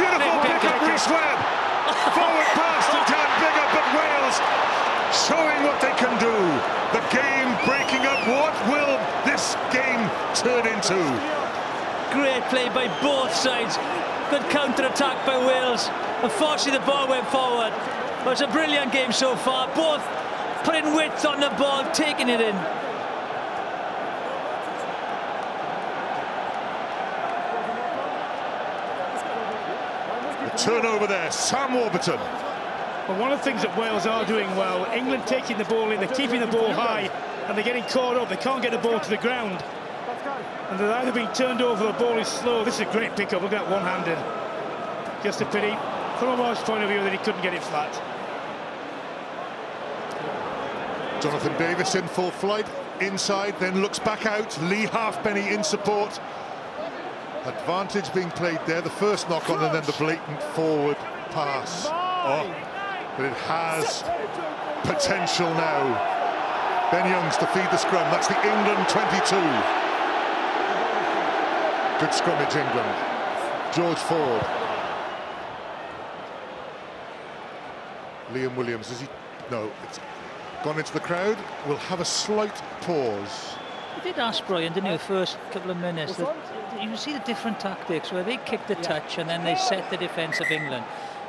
Beautiful pick up, Rhys Webb. Forward pass to Dan Bigger, but Wales showing what they can do. The game breaking up. What will this game turn into? Great play by both sides. Good counter-attack by Wales. Unfortunately, the ball went forward. But it's a brilliant game so far. Both putting width on the ball, taking it in. The turnover there, Sam Warburton. Well, one of the things that Wales are doing well, England taking the ball in, they're keeping the ball high, and they're getting caught up. They can't get the ball to the ground. And they're either being turned over, the ball is slow. This is a great pickup. Look at that one-handed. Just a pity, from a Welsh point of view, that he couldn't get it flat. Jonathan Davis in full flight, inside, then looks back out. Lee Halfpenny in support. Advantage being played there, the first knock-on and then the blatant forward pass. Oh, but it has potential now. Ben Youngs to feed the scrum, that's the England 22. Good scrummage, England. George Ford. Liam Williams, is he? No, it's gone into the crowd. We'll have a slight pause. I did ask Brian, didn't you, the first couple of minutes, that you see the different tactics where they kick the touch and then they set the defence of England.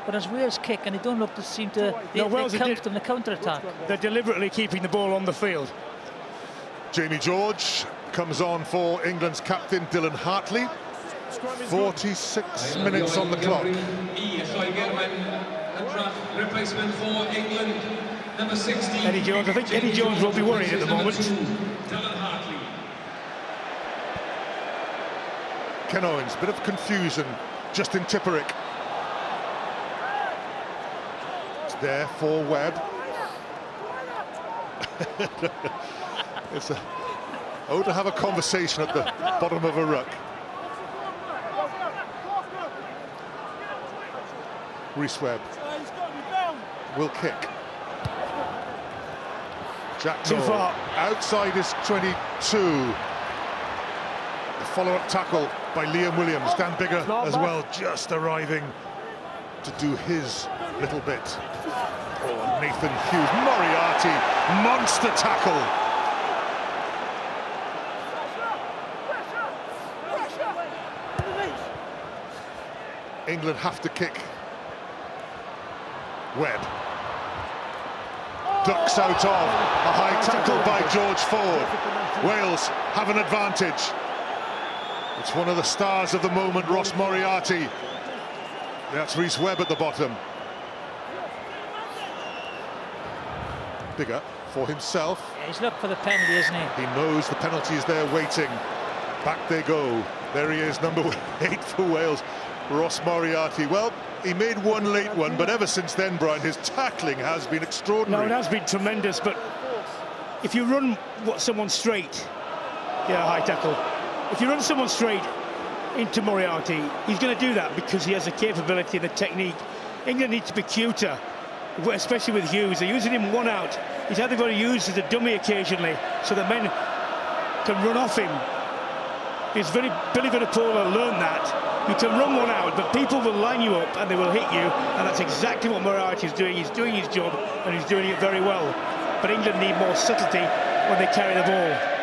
But as Wales kick, and they don't look to seem to... They count on the counter-attack. They're deliberately keeping the ball on the field. Jamie George comes on for England's captain, Dylan Hartley. 46 minutes on the clock. Replacement for England, number 16. Eddie Jones, I think Eddie Jones will be worried at the moment. Ken Owens, bit of confusion. Justin Tipperick. It's there for Webb. It's a... Oh, to have a conversation at the bottom of a ruck. Rhys Webb will kick. Jack Too far. Outside is 22. The follow-up tackle by Liam Williams. Dan Bigger as well, just arriving to do his little bit. Oh, Nathan Hughes. Moriarty, monster tackle. England have to kick. Webb. ducks out of a high tackle by George Ford. Wales have an advantage. It's one of the stars of the moment, Ross Moriarty. That's Rhys Webb at the bottom. Bigger for himself. Yeah, he's looked for the penalty, isn't he? He knows the penalty is there waiting. Back they go. There he is, number 8 for Wales, Ross Moriarty. Well, he made one late one, but ever since then, Brian, his tackling has been extraordinary. No, it has been tremendous, but if you run someone straight, high tackle. If you run someone straight into Moriarty, he's going to do that because he has the capability and the technique. England needs to be cuter, especially with Hughes. They're using him one out. He's either got to use as a dummy occasionally so that men can run off him. Billy Vanapola learned that. You can run one out, but people will line you up and they will hit you, and that's exactly what Moriarty is doing. He's doing his job, and he's doing it very well. But England need more subtlety when they carry the ball.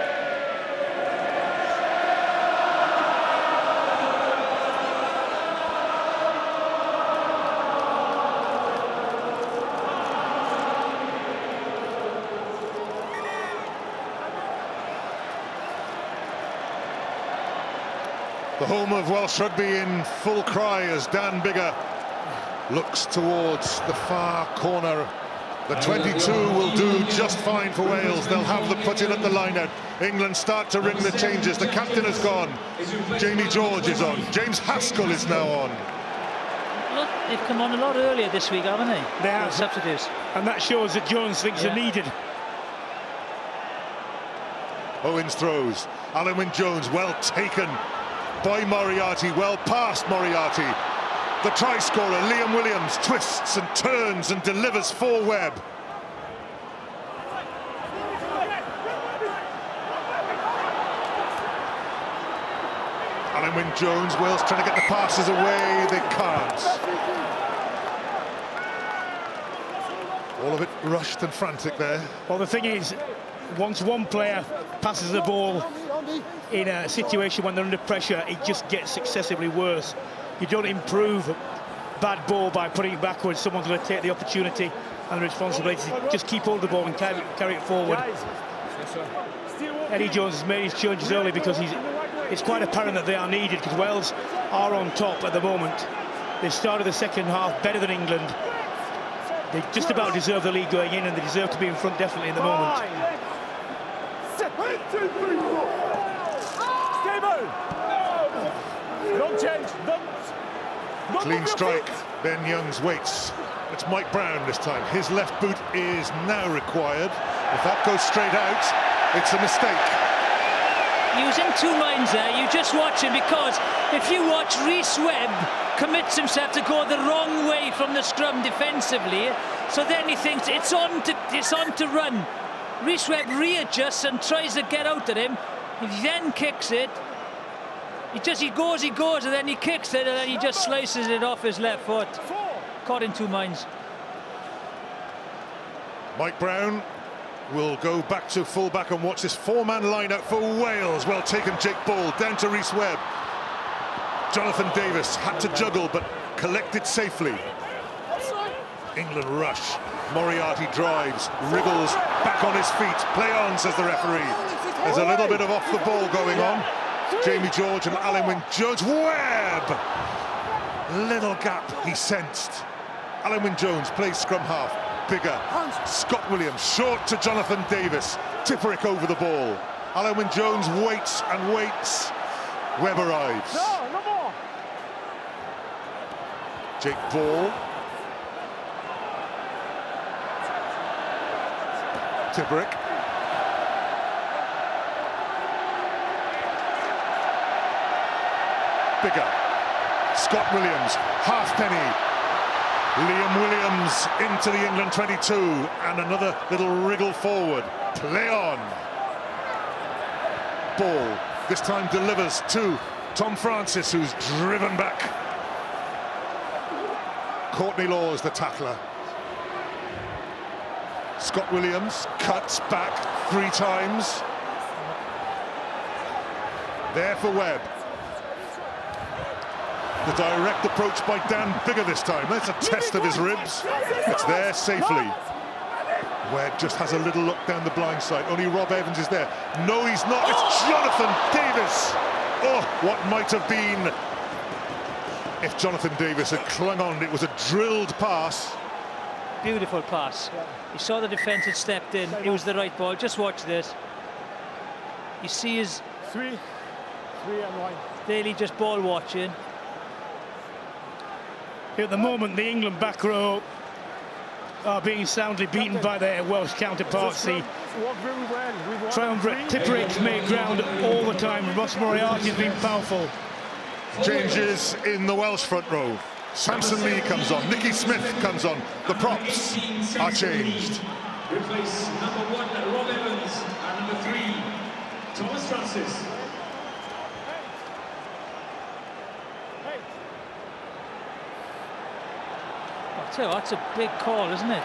The home of Welsh rugby in full cry as Dan Biggar looks towards the far corner. The 22 will do just fine for Wales. They'll have the put in at the line-out. England start to ring the changes. The captain has gone. Jamie George is on. James Haskell is now on. Look, they've come on a lot earlier this week, haven't they? They have. Substitutes. And that shows that Jones thinks they're needed. Owens throws. Alan Wynne-Jones, well taken by Moriarty, well past Moriarty. The try scorer, Liam Williams, twists and turns and delivers for Webb. Alan Wynne-Jones, Wales trying to get the passes away, they can't. All of it rushed and frantic there. Well, the thing is, once one player passes the ball in a situation when they're under pressure, it just gets successively worse. You don't improve bad ball by putting it backwards. Someone's going to take the opportunity and the responsibility to just keep hold of the ball and carry it forward. Eddie Jones has made his changes early because it's quite apparent that they are needed, because Wales are on top at the moment. They started the second half better than England. They just about deserve the lead going in, and they deserve to be in front definitely in the moment. Don't change. Clean strike. Ben Youngs waits. It's Mike Brown this time. His left boot is now required. If that goes straight out, it's a mistake. He was in two minds there. You just watch him, because if you watch, Rhys Webb commits himself to go the wrong way from the scrum defensively. So then he thinks it's on to run. Rhys Webb readjusts and tries to get out at him. He then kicks it. He goes, and then he kicks it, and then he just slices it off his left foot. Caught in two minds. Mike Brown will go back to full-back and watch this four-man line-out for Wales. Well taken, Jake Ball, down to Rhys Webb. Jonathan Davis had to juggle, but collected safely. England rush. Moriarty drives, wriggles, back on his feet. Play on, says the referee. There's a little bit of off the ball going on. Jamie George and Alan Wynne-Jones. Webb! Little gap he sensed. Alan Wynne-Jones plays scrum half. Bigger. Scott Williams short to Jonathan Davis. Tipperick over the ball. Alan Wynne-Jones waits and waits. Webb arrives. No more. Jake Ball. Tipperick. Bigger. Scott Williams, halfpenny. Liam Williams into the England 22, and another little wriggle forward. Play on. Ball this time delivers to Tom Francis, who's driven back. Courtney Laws, the tackler. Scott Williams cuts back 3 times. There for Webb. The direct approach by Dan Biggar this time. That's a test of his ribs. It's there safely. Webb just has a little look down the blind side. Only Rob Evans is there. No, he's not. It's Jonathan Davis. Oh, what might have been if Jonathan Davis had clung on. It was a drilled pass. Beautiful pass. He saw the defence had stepped in. It was the right ball. Just watch this. He sees 3 and 1. Daly just ball watching. At the moment, the England back row are being soundly beaten by their Welsh counterparts. The triumvirate Tipperichs make ground all the time. Ross Moriarty has been powerful. Changes in the Welsh front row. Samson Lee comes on. Nicky Smith comes on. The props are changed. Replace number 1, Rob Evans, and number 3, Thomas Francis. So that's a big call, isn't it?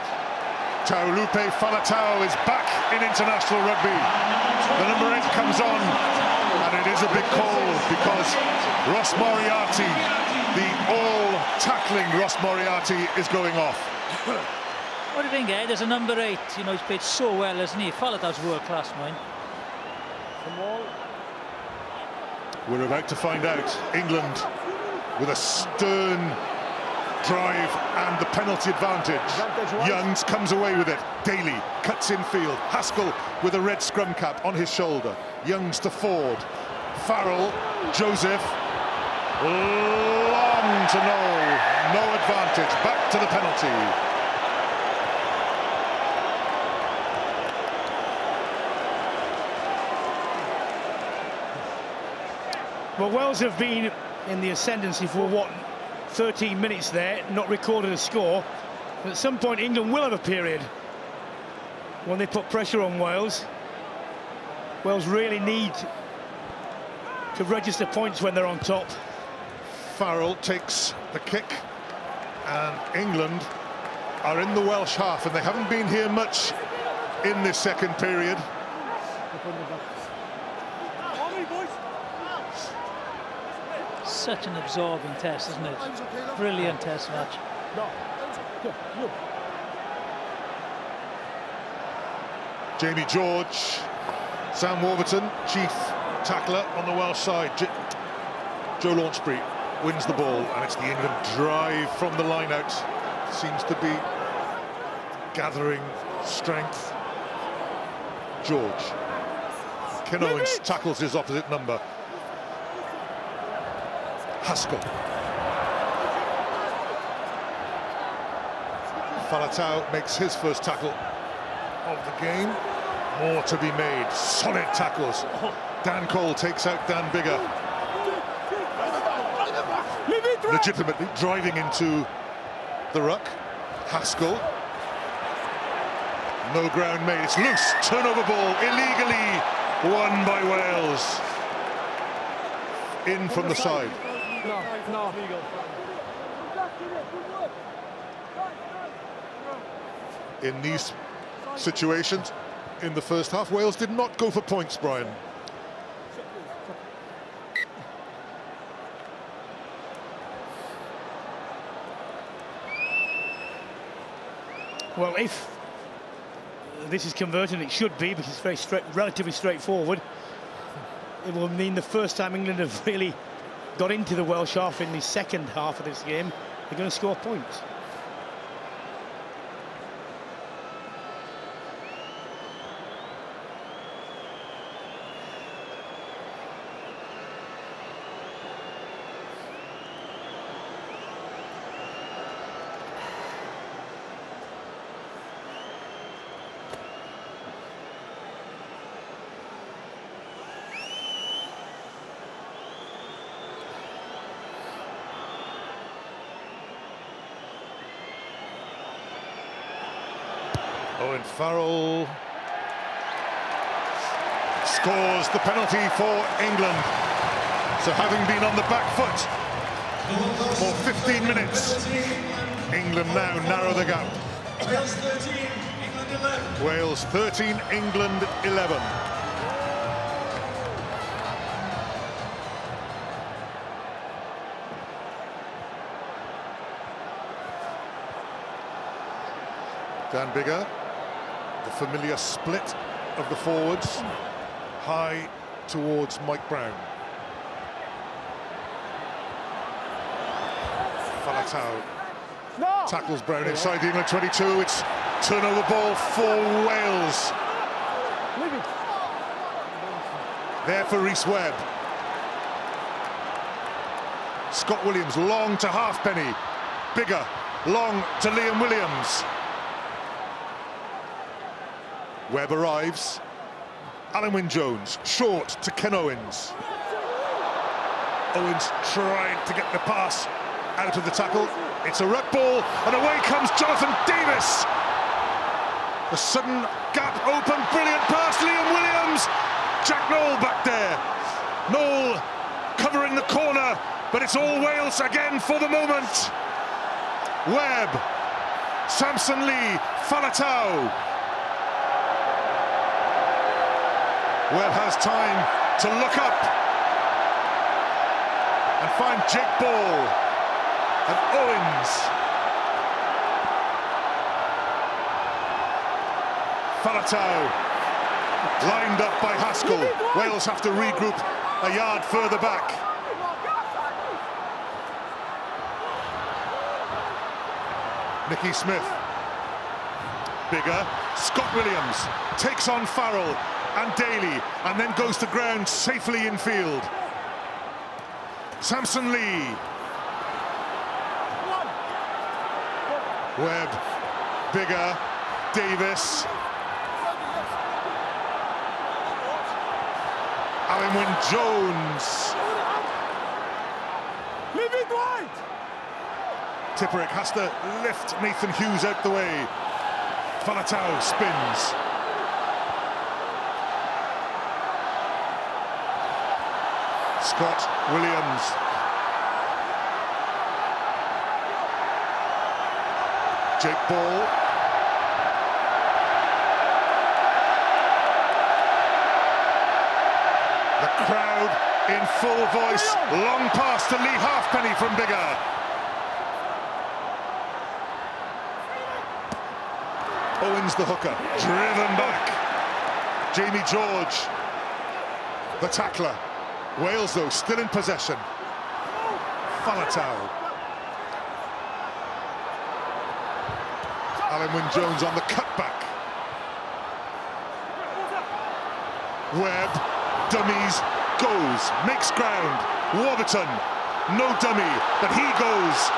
Taulupe Faletau is back in international rugby. The number 8 comes on, and it is a big call because Ross Moriarty, the all-tackling Ross Moriarty, is going off. What do you think, Ed? As a number 8, you know, he's played so well, hasn't he? Faletau's world-class, man. We're about to find out. England with a stern drive and the penalty advantage. Youngs comes away with it. Daly cuts in field. Haskell with a red scrum cap on his shoulder. Youngs to Ford. Farrell, Joseph. Long to no advantage. Back to the penalty. Well, Wales have been in the ascendancy for what, 13 minutes there, not recorded a score. But at some point England will have a period when they put pressure on Wales. Wales really need to register points when they're on top. Farrell takes the kick, and England are in the Welsh half, and they haven't been here much in this second period. Such an absorbing test, isn't it? Brilliant test match. Jamie George, Sam Warburton, chief tackler on the Welsh side. Joe Launchbury wins the ball, and it's the England drive from the line out. Seems to be gathering strength. George. Ken Owens tackles his opposite number. Haskell. Faletau makes his first tackle of the game. More to be made. Solid tackles. Dan Cole takes out Dan Biggar. Legitimately driving into the ruck. Haskell. No ground made. It's loose. Turnover ball. Illegally won by Wales. In from the side. No. In these situations, in the first half, Wales did not go for points, Brian. Well, if this is converted, it should be, because it's very relatively straightforward. It will mean the first time England have really got into the Welsh half in the second half of this game, they're going to score points. Owen Farrell scores the penalty for England. So having been on the back foot for 15 minutes, England now narrow the gap. Wales 13, England 11. Wales 13, England 11. Dan Biggar. The familiar split of the forwards, high towards Mike Brown. Falatau tackles Brown inside the England 22. It's turnover ball for Wales. There for Rhys Webb. Scott Williams long to Halfpenny. Bigger, long to Liam Williams. Webb arrives. Alan Wynne-Jones, short to Ken Owens. Owens trying to get the pass out of the tackle. It's a ruck ball, and away comes Jonathan Davis. The sudden gap open, brilliant pass, Liam Williams. Jack Noel back there. Noel covering the corner, but it's all Wales again for the moment. Webb, Samson Lee, Falatau. Webb has time to look up and find Jake Ball and Owens. Falatau lined up by Haskell. Wales have to regroup a yard further back. Nicky Smith. Bigger. Scott Williams takes on Farrell and Daly, and then goes to ground safely in field. Samson Lee. Webb. Bigger. Davis. Alan Wynne-Jones. Leave it wide. Tipperick has to lift Nathan Hughes out the way. Falatau spins. Scott Williams. Jake Ball. The crowd in full voice. Long pass to Lee Halfpenny from Biggar. Owens the hooker, driven back. Jamie George, the tackler. Wales, though, still in possession. Falatau. Alan Wynne-Jones on the cutback. Webb, dummies, goes, makes ground. Warburton, no dummy, but he goes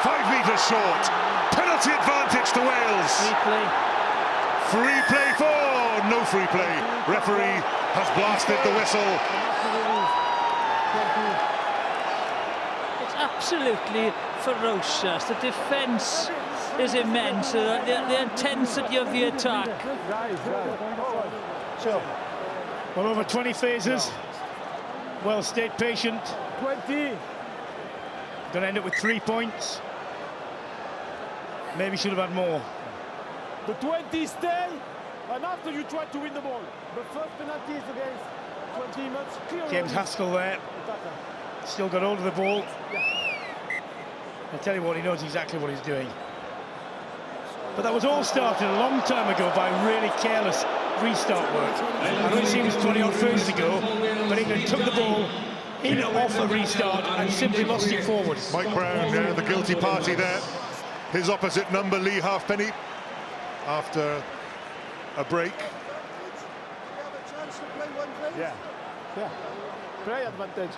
5 meters short. Penalty advantage to Wales. Free play for, no free play. Referee has blasted the whistle. It's absolutely ferocious. The defence is immense. The intensity of the attack. Well, over 20 phases. Well, stayed patient. 20. Going to end up with 3 points. Maybe should have had more. The 20 stay, and after you try to win the ball. The first penalty is against 20 minutes. James Haskell there. Still got hold of the ball. I tell you what, he knows exactly what he's doing. But that was all started a long time ago by really careless restart work. I know it seems 20-odd phases ago, but England took the ball in off a restart and simply lost it forward. Mike Brown, the guilty party there. His opposite number, Lee Halfpenny, after a break. Yeah. Play advantage.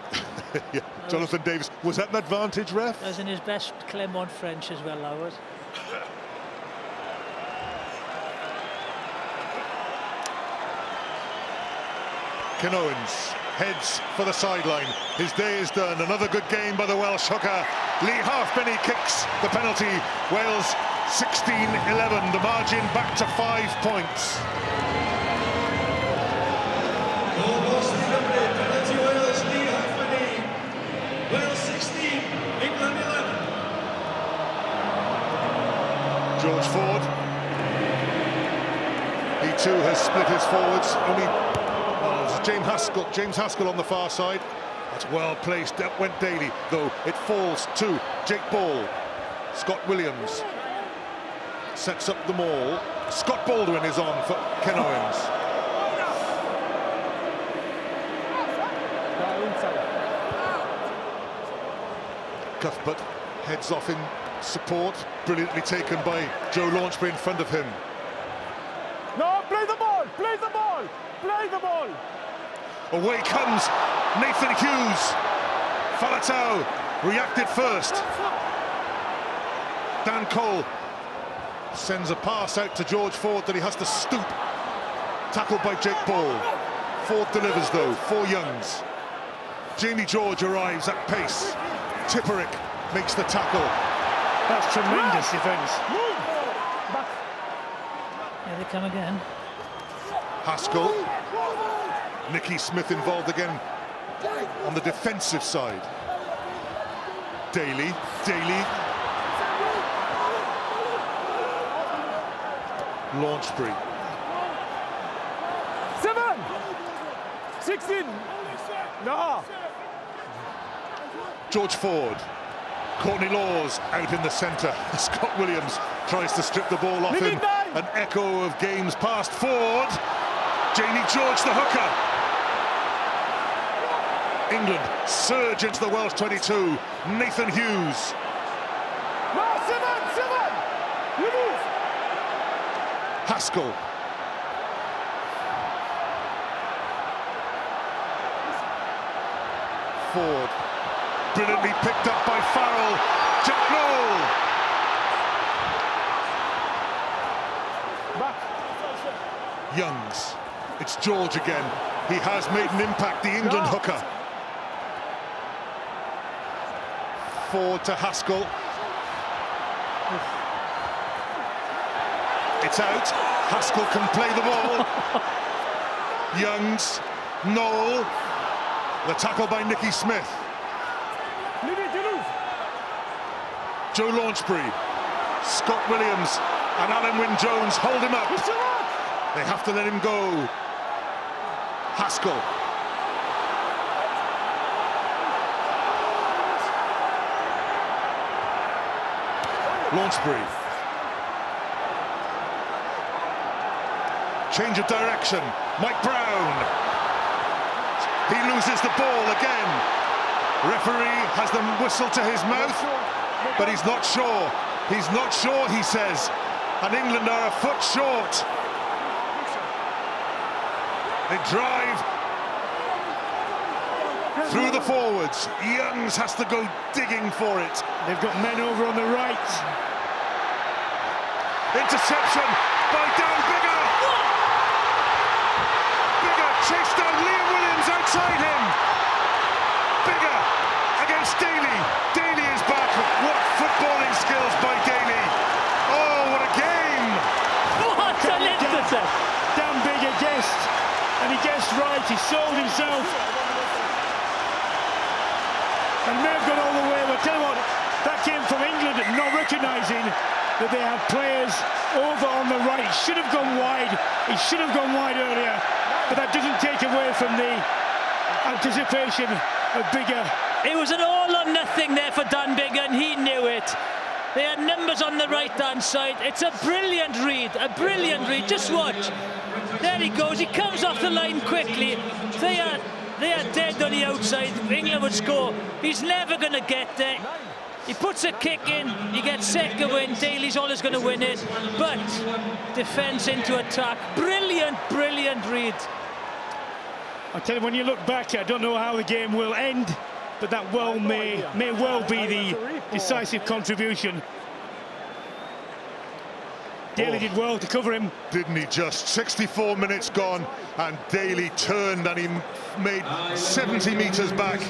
Yeah. Jonathan Davis, was that an advantage, ref? That was in his best Clermont French as well, that was. Ken Owens heads for the sideline. His day is done. Another good game by the Welsh hooker. Lee Halfpenny kicks the penalty. Wales 16-11. The margin back to 5 points. Penalty Wales, Lee Halfpenny. Wales 16, England 11. George Ford. He too has split his forwards. Only James Haskell on the far side. That's well placed. Up went Daly, though it falls to Jake Ball. Scott Williams sets up the maul. Scott Baldwin is on for Ken Owens. Cuthbert heads off in support, brilliantly taken by Joe Launchbury in front of him. No, play the ball, play the ball, play the ball. Away comes Nathan Hughes. Faletau reacted first. Dan Cole sends a pass out to George Ford that he has to stoop. Tackled by Jake Ball. Ford delivers though, for Youngs. Jamie George arrives at pace. Tipperick makes the tackle. That's tremendous defence. Here they come again. Haskell. Nicky Smith involved again on the defensive side. Daly. Launchbury. 7, 16. No. George Ford. Courtney Laws out in the centre. Scott Williams tries to strip the ball off him. An echo of games past. Ford. Jamie George, the hooker. England surge into the Welsh 22. Nathan Hughes. No, 7. You lose. Haskell. Ford. Brilliantly picked up by Farrell. Jack Noel. Youngs. It's George again. He has made an impact, the England hooker. Ford to Haskell. It's out. Haskell can play the ball. Youngs. Noel. The tackle by Nicky Smith. Joe Launchbury. Scott Williams and Alan Wynne-Jones hold him up. They have to let him go. Haskell. Launchbury. Change of direction. Mike Brown. He loses the ball again. Referee has the whistle to his mouth, but he's not sure. He's not sure, he says. And England are a foot short. They drive through the forwards. Youngs has to go digging for it. They've got men over on the right. Interception by Dan Biggar. Biggar chased down Liam Williams outside him. Biggar against Daly. Daly is back. What footballing skills by Daly. Oh, what a game. What an intercept. Dan Biggar guessed, and he guessed right. He sold himself. And may have gone all the way, but tell you what, that came from England not recognising that they had players over on the right. He should have gone wide. He should have gone wide earlier, but that doesn't take away from the anticipation of Biggar. It was an all or nothing there for Dan Biggar, and he knew it. They had numbers on the right-hand side. It's a brilliant read, Just watch. There he goes. He comes off the line quickly. They are dead on the outside. England would score. He's never going to get there. He puts a kick in. He gets second win. Daly's always going to win it. But defence into attack. Brilliant read. I tell you, when you look back, I don't know how the game will end, but that may well be the decisive contribution. Daly did well to cover him. Didn't he just? 64 minutes gone, and Daly turned and he made 70 metres back.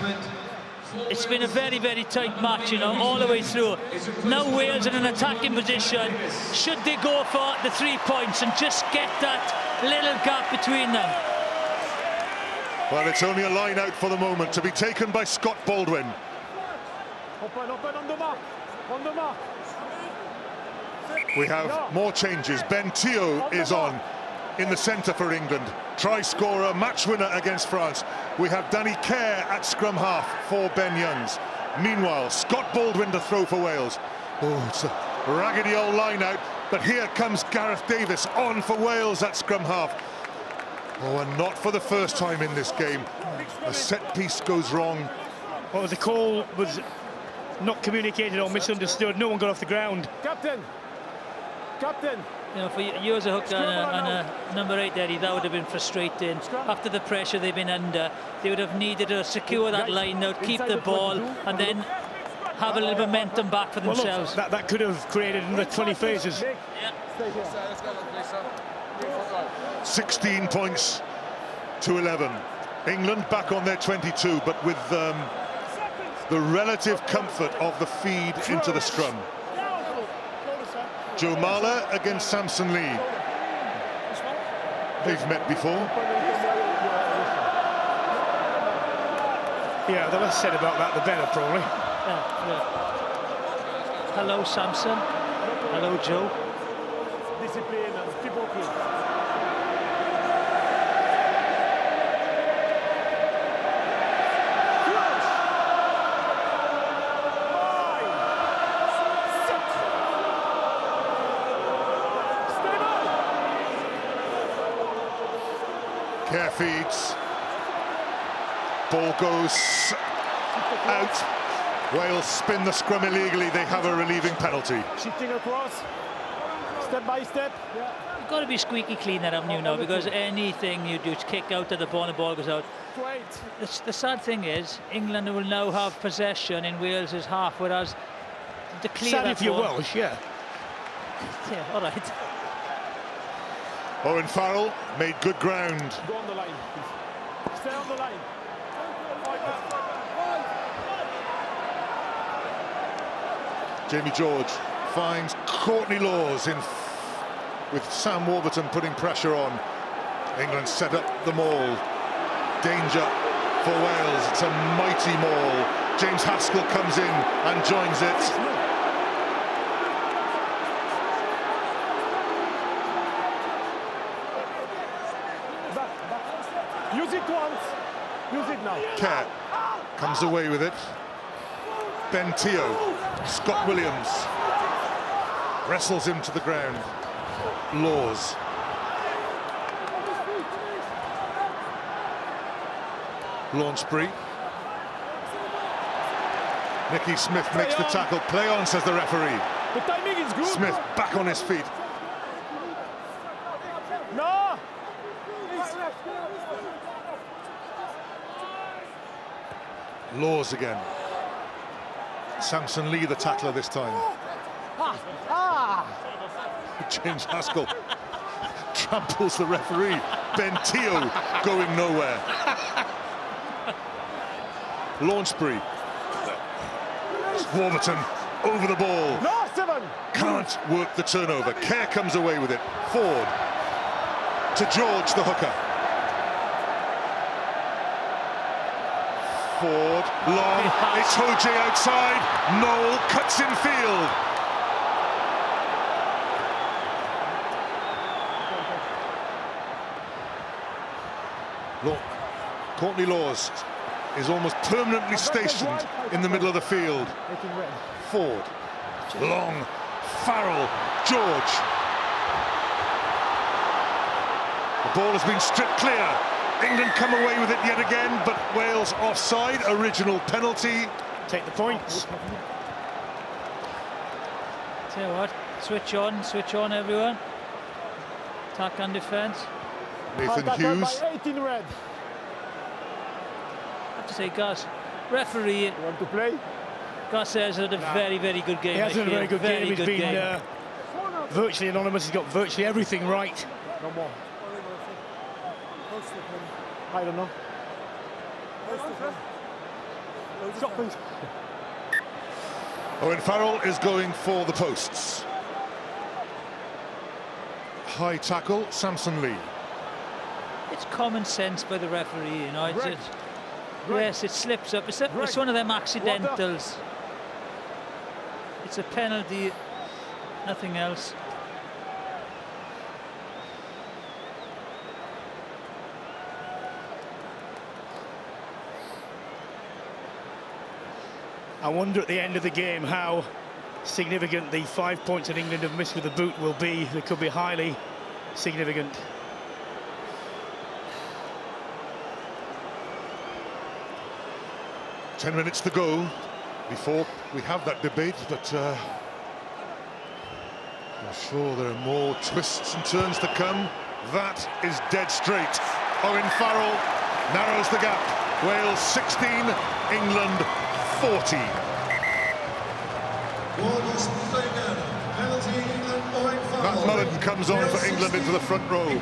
It's been a very tight match, you know, all the way through. Now Wales in an attacking position. Should they go for the 3 points and just get that little gap between them? Well, it's only a line out for the moment, to be taken by Scott Baldwin. Open on the mark. On the mark. We have more changes. Ben Teo is on in the centre for England. Try scorer, match winner against France. We have Danny Kerr at scrum half for Ben Youngs. Meanwhile, Scott Baldwin to throw for Wales. Oh, it's a raggedy old line out. But here comes Gareth Davies on for Wales at scrum half. Oh, and not for the first time in this game. A set piece goes wrong. Well, the call was not communicated or misunderstood. No one got off the ground. Captain! Captain! You know, for you as a hooker and a number 8 Eddie, that would have been frustrating. After the pressure they've been under, they would have needed to secure that line now, keep the ball, and then have a little momentum back for themselves. Well, look, that could have created another 20 phases. Yeah. 16 points to 11. England back on their 22, but with the relative comfort of the feed into the scrum. Joe Marler against Samson Lee. They've met before. Yeah, the less said about that, the better, probably. Yeah. Hello, Samson. Hello, Joe. Discipline and keep working. Care feeds. Ball goes out. Wales spin the scrum illegally. They have a relieving penalty. Shifting across. Step by step. You've got to be squeaky clean there, haven't you, now? Because anything you do, kick out of the ball and the ball goes out. The sad thing is, England will now have possession in Wales's half, whereas to clear Sad that if you're ball... Welsh, yeah. Yeah, all right. Owen Farrell made good ground. Go on the line, please. Stay on the line. Jamie George finds Courtney Laws in with Sam Warburton putting pressure on. England set up the maul. Danger for Wales. It's a mighty maul. James Haskell comes in and joins it. Use it once. Use it now. Kerr comes away with it. Ben Teo, Scott Williams wrestles him to the ground. Laws. Launchbury. Nicky Smith makes the tackle. Play on, says the referee. The timing is good. Smith back on his feet. No. Laws again. Samson Lee, the tackler this time. James Haskell tramples the referee. Ben Teo going nowhere. Launchbury. Warburton over the ball. No, 7. Can't work the turnover. Kerr comes away with it. Ford to George, the hooker. Ford, long, it's Hoje outside, Noel cuts in field. Look, Courtney Laws is almost permanently stationed in the middle of the field. Ford, long, Farrell, George. The ball has been stripped clear. England come away with it yet again, but Wales offside, original penalty. Take the points. Tell you what, switch on everyone. Attack and defence. Nathan Hughes. 18 red. I have to say, Gus, referee. You want to play? Gus has had a very, very good game. He has had a very good game. He's been virtually anonymous. He's got virtually everything right. No more. I don't know. Owen Farrell is going for the posts. High tackle, Samson Lee. It's common sense by the referee, you know. Yes, it slips up. It's one of them accidentals. It's a penalty, nothing else. I wonder at the end of the game how significant the 5 points that England have missed with the boot will be. They could be highly significant. Ten minutes to go before we have that debate, but I'm sure there are more twists and turns to come. That is dead straight. Owen Farrell narrows the gap. Wales 16, England 40. Matt Mullen comes on for England into the front row.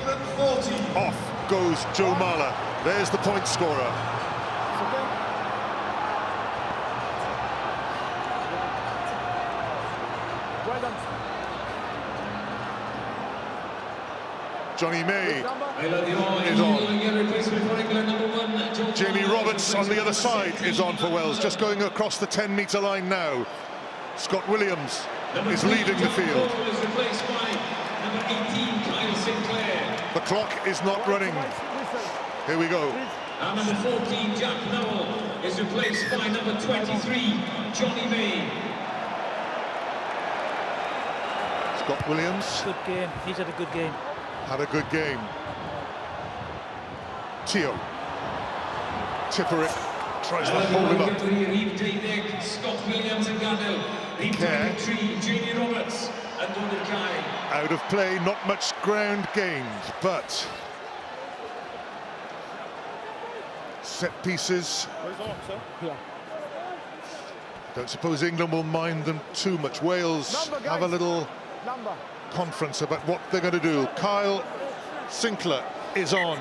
Off goes Joe Marler. There's the point scorer. Johnny May is on. Jamie Roberts on the other side is on for Wales, just going across the 10-metre line now. Scott Williams is leading the field. The clock is not running. Here we go. And number 14, Jack Nowell, is replaced by number 23, Johnny May. Scott Williams. Good game. He's had a good game. Had a good game. Teo. Tipperick tries to hold him up. Scott Williams and Gardell. Kerr. Jamie Roberts and Donald Kai. Out of play, not much ground gained, but set pieces. Don't suppose England will mind them too much. Wales have a little conference about what they're going to do. Kyle Sinclair is on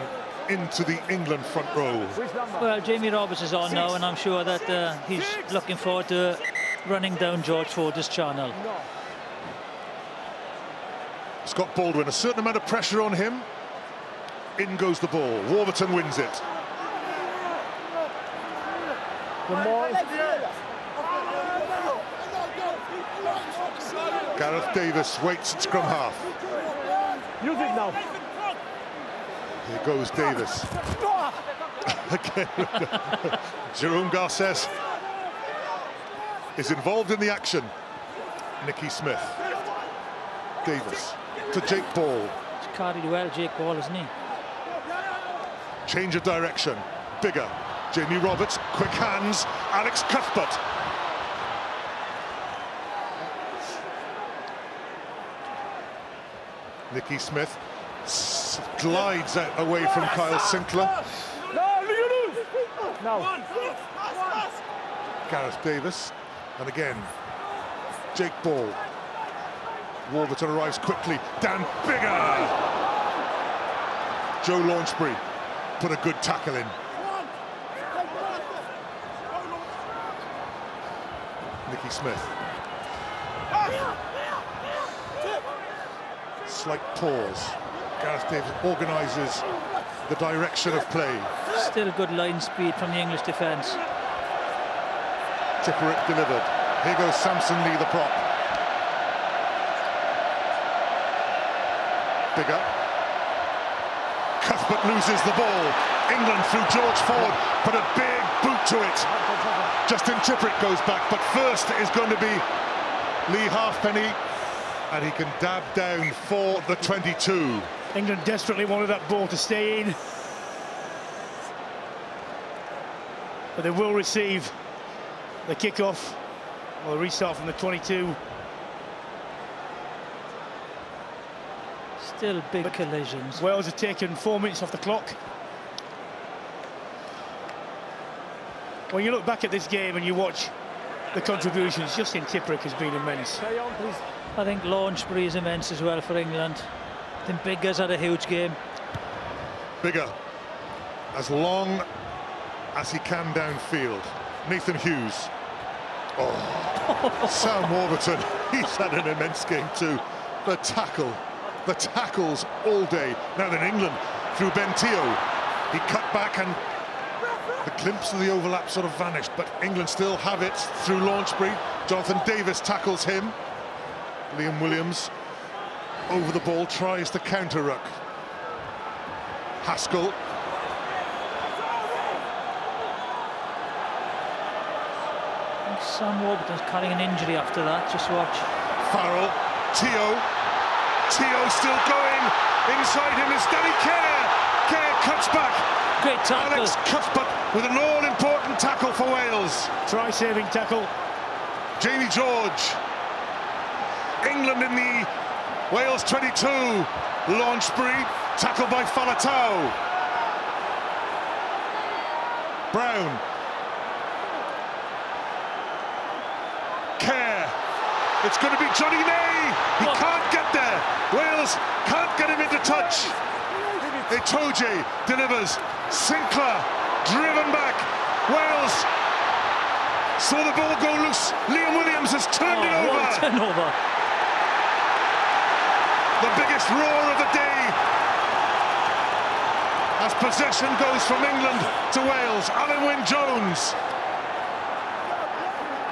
into the England front row. Well, Jamie Roberts is on now, and I'm sure that he's looking forward to running down George Forder's channel. Scott Baldwin, a certain amount of pressure on him. In goes the ball. Warburton wins it. Gareth Davis waits at scrum half. Use it now. Here goes Davis. Again. Jerome Garces is involved in the action. Nicky Smith. Davis to Jake Ball. He's carried well, Jake Ball, isn't he? Change of direction. Bigger. Jamie Roberts, quick hands. Alex Cuthbert. Nicky Smith glides out away from Kyle Sinclair. Gareth Davis, and again Jake Ball. Warburton arrives quickly. Dan Bigger. Joe Launchbury put a good tackle in. Nicky Smith. Slight pause. Gareth Davis organises the direction of play. Still good line speed from the English defence. Tipperick delivered. Here goes Samson Lee, the prop. Bigger. Cuthbert loses the ball. England through George Ford, put a big boot to it. Justin Tipperick goes back, but first is going to be Lee Halfpenny, and he can dab down for the 22. England desperately wanted that ball to stay in, but they will receive the kick-off or the restart from the 22. Still big collisions. Wales have taken 4 minutes off the clock. When you look back at this game and you watch the contributions, Justin Tipperick has been immense. I think Launchbury is immense as well for England. I think Bigger's had a huge game. Bigger, as long as he can downfield. Nathan Hughes. Oh, Sam Warburton, he's had an immense game too. The tackles all day. Now then England through Ben Teo. He cut back and the glimpse of the overlap sort of vanished, but England still have it through Launchbury. Jonathan Davis tackles him. Liam Williams over the ball, tries to counter ruck. Haskell. Sam Warburton's carrying an injury after that. Just watch. Farrell, Teo still going. Inside him is Danny Kerr. Kerr cuts back. Great tackle. Alex Cuthbert with an all-important tackle for Wales. Try-saving tackle. Jamie George. England in the Wales 22 launch spree. Tackled by Falatau. Brown. Kerr. It's going to be Johnny May. He can't get there. Wales can't get him into touch. Itoje delivers. Sinclair driven back. Wales saw the ball go loose. Liam Williams has turned it over. What a turnover. The biggest roar of the day as possession goes from England to Wales. Alan Wynne-Jones.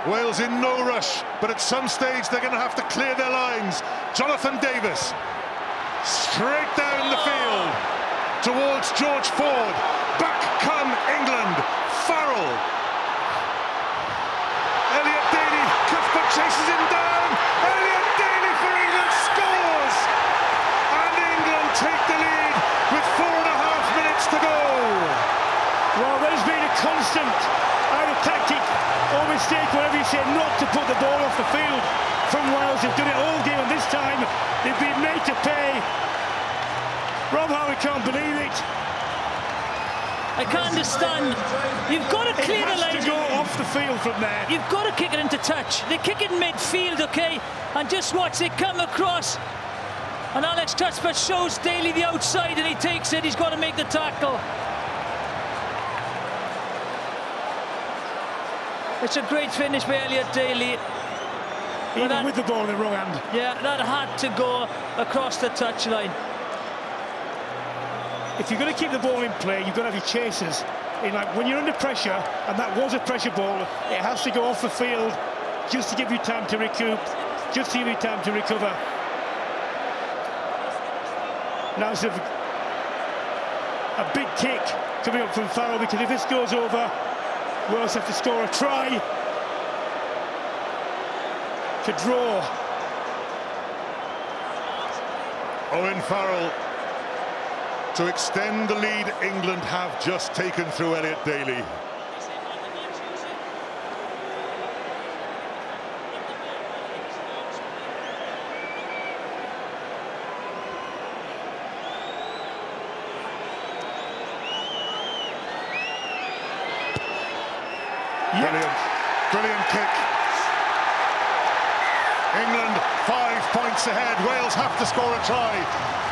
Wales in no rush, but at some stage they're going to have to clear their lines. Jonathan Davis, straight down the field towards George Ford. Back come England. Farrell. Elliot Daly, Cuthbert chases him down. Elliot Daly for England scores! And England take the lead with 4.5 minutes to go. Well, there's been a constant either tactic or mistake, whatever you say, not to put the ball off the field from Wales. They've done it all game, and this time they've been made to pay. Rob Howe can't believe it. I can't understand. You've got to clear the line. It has to go off the field from there. You've got to kick it into touch. They kick it in midfield, okay? And just watch it come across. And Alex Cuthbert shows Daly the outside, and he takes it. He's got to make the tackle. It's a great finish by Elliot Daly. Even with the ball in the wrong hand. Yeah, that had to go across the touchline. If you're going to keep the ball in play, you've got to have your chasers. Like when you're under pressure, and that was a pressure ball, it has to go off the field just to give you time to recoup, just to give you time to recover. Now it's a big kick coming up from Farrell, because if this goes over, Wales have to score a try to draw. Owen Farrell to extend the lead England have just taken through Elliot Daly. Brilliant kick. England 5 points ahead. Wales have to score a try.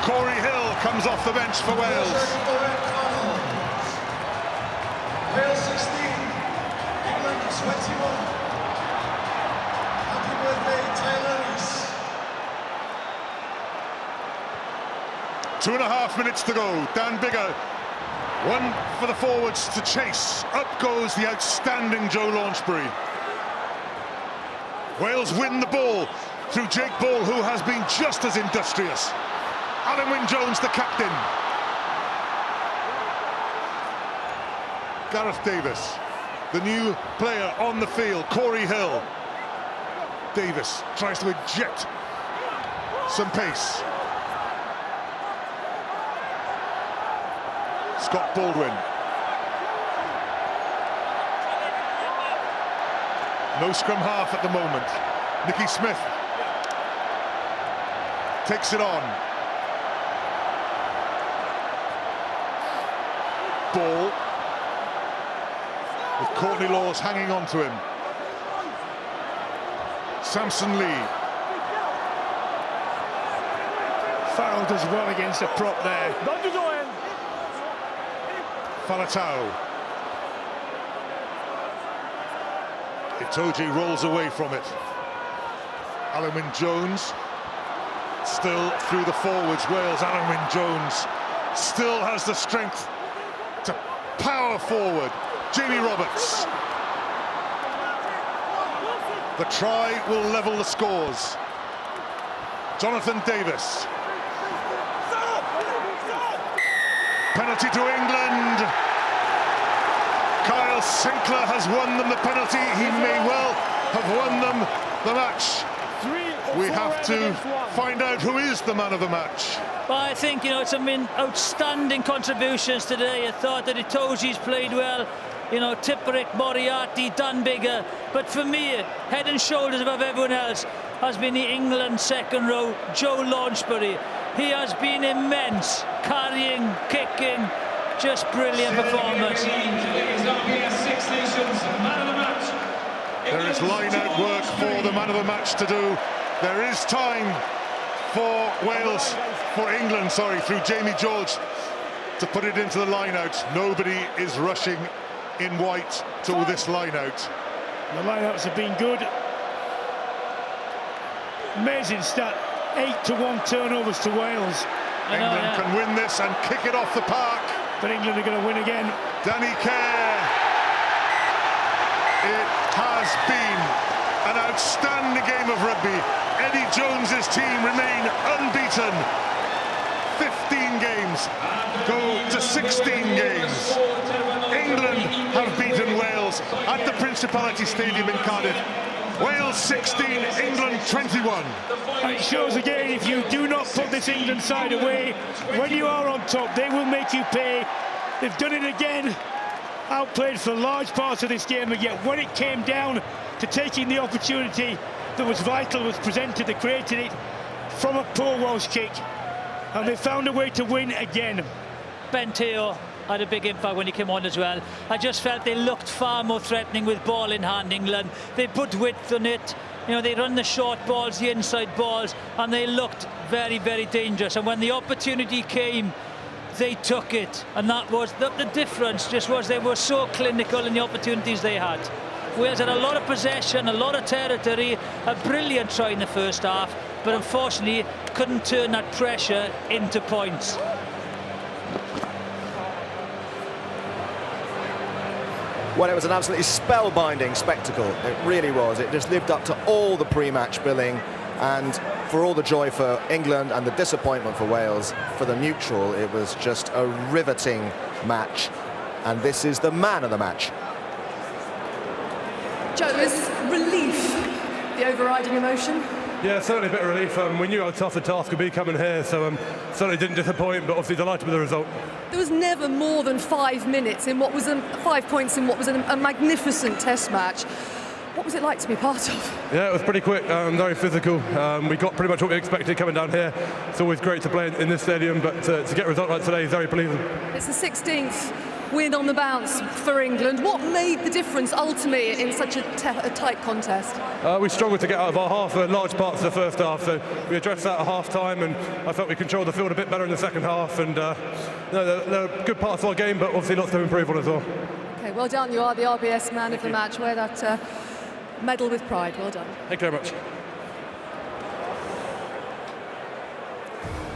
Corey Hill comes off the bench for Wales. Wales 16, England 21. Happy birthday, Tyler Rees. 2.5 minutes to go. Dan Biggar. One for the forwards to chase. Up goes the outstanding Joe Launchbury. Wales win the ball through Jake Ball, who has been just as industrious. Alan Wynne-Jones, the captain. Gareth Davis, the new player on the field. Corey Hill. Davis tries to inject some pace. Scott Baldwin. No scrum half at the moment. Nicky Smith takes it on. Ball with Courtney Laws hanging on to him. Samson Lee. Farrell does well against a prop there. Falatau. Itoje rolls away from it. Alan Wynne-Jones still through the forwards. Wales. Alan Wynne-Jones still has the strength to power forward. Jamie Roberts. The try will level the scores. Jonathan Davis. Penalty to England. Kyle Sinclair has won them the penalty. He may well have won them the match. We have to find out who is the man of the match. Well, I think, you know, it's been outstanding contributions today. I thought that Itoji's played well. You know, Tipperick, Moriarty, done bigger. But for me, head and shoulders above everyone else has been the England second row, Joe Launchbury. He has been immense, carrying, kicking, just brilliant performance. There is line-out work for the man of the match to do. There is time for Wales, for England, sorry, through Jamie George to put it into the line-out. Nobody is rushing in white to this line-out. The line-outs have been good. Amazing stat, 8-1 turnovers to Wales. England can win this and kick it off the park. But England are going to win again. Danny Kerr. It has been an outstanding game of rugby. Eddie Jones's team remain unbeaten. 15 games go to 16 games. England have beaten Wales at the Principality Stadium in Cardiff. Wales 16, England 21. And it shows again, if you do not put this England side away, when you are on top, they will make you pay. They've done it again. Outplayed for large parts of this game, and yet when it came down to taking the opportunity that was vital, was presented, they created it from a poor Welsh kick, and they found a way to win again. Ben Teo had a big impact when he came on as well. I just felt they looked far more threatening with ball in hand, England. They put width on it. You know, they run the short balls, the inside balls, and they looked very, very dangerous. And when the opportunity came, they took it. And that was the difference, just was they were so clinical in the opportunities they had. Wales had a lot of possession, a lot of territory, a brilliant try in the first half, but unfortunately couldn't turn that pressure into points. Well, it was an absolutely spellbinding spectacle. It really was. It just lived up to all the pre-match billing, and for all the joy for England and the disappointment for Wales, for the neutral, it was just a riveting match. And this is the man of the match. Joe, is relief the overriding emotion? Yeah, certainly a bit of relief. We knew how tough the task would be coming here, so certainly didn't disappoint, but obviously delighted with the result. There was never more than 5 minutes in what was 5 points in what was a magnificent test match. What was it like to be part of? Yeah, it was pretty quick, very physical. We got pretty much what we expected coming down here. It's always great to play in this stadium, but to get a result like today is very pleasing. It's the 16th win on the bounce for England. What made the difference ultimately in such a tight contest? We struggled to get out of our half for large parts of the first half, so we addressed that at half-time, and I felt we controlled the field a bit better in the second half, and they're good parts of our game, but obviously lots to improve on as well. Okay, well done. You are the RBS man of the match. Wear that medal with pride. Well done. Thank you very much.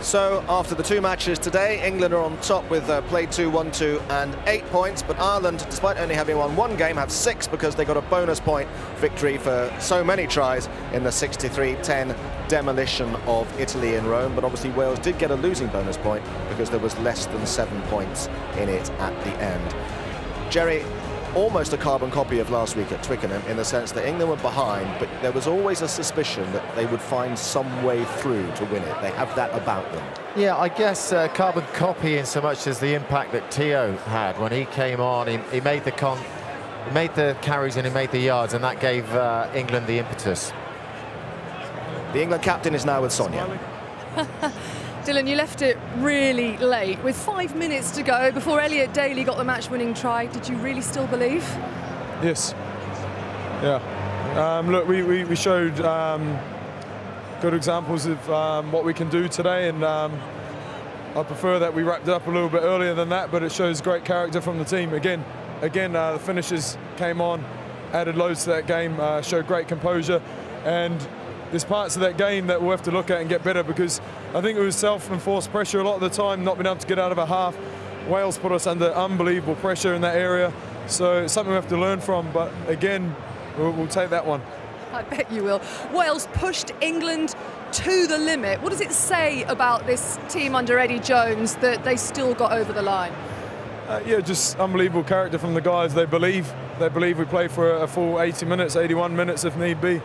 So after the two matches today, England are on top with play 2, 1-2 and 8 points, but Ireland, despite only having won one game, have 6 because they got a bonus point victory for so many tries in the 63-10 demolition of Italy in Rome. But obviously Wales did get a losing bonus point because there was less than 7 points in it at the end. Jerry, almost a carbon copy of last week at Twickenham in the sense that England were behind, but there was always a suspicion that they would find some way through to win it. They have that about them. Yeah, I guess carbon copy in so much as the impact that Teo had when he came on. He made the carries and he made the yards, and that gave England the impetus. The England captain is now with Sonia. Dylan, you left it really late. With 5 minutes to go before Elliot Daly got the match-winning try, did you really still believe? Yes. Yeah. Look, we showed good examples of what we can do today, and I prefer that we wrapped it up a little bit earlier than that, but it shows great character from the team. Again, the finishers came on, added loads to that game, showed great composure, and there's parts of that game that we'll have to look at and get better, because I think it was self-enforced pressure a lot of the time, not being able to get out of a half. Wales put us under unbelievable pressure in that area, so it's something we have to learn from, but again, we'll take that one. I bet you will. Wales pushed England to the limit. What does it say about this team under Eddie Jones that they still got over the line? Yeah, just unbelievable character from the guys. They believe we play for a full 80 minutes, 81 minutes if need be.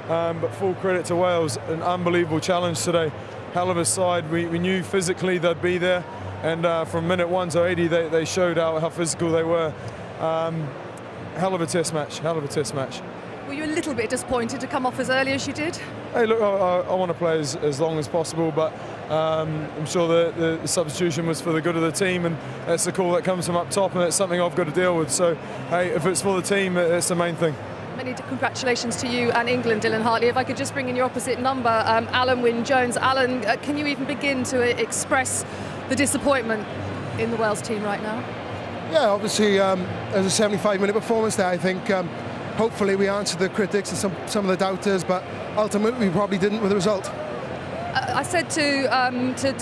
But full credit to Wales, an unbelievable challenge today. Hell of a side. We knew physically they'd be there, and from minute 1 to 80 they showed how physical they were. Hell of a test match. Hell of a test match. Were you a little bit disappointed to come off as early as you did? Hey, look, I want to play as long as possible, but I'm sure the substitution was for the good of the team, and that's the call that comes from up top, and it's something I've got to deal with. So, hey, if it's for the team, it's the main thing. Many congratulations to you and England, Dylan Hartley. If I could just bring in your opposite number, Alan Wynne-Jones. Alan, can you even begin to express the disappointment in the Wales team right now? Yeah, obviously, there's a 75-minute performance there. I think hopefully we answered the critics and some of the doubters, but ultimately we probably didn't with the result. I said to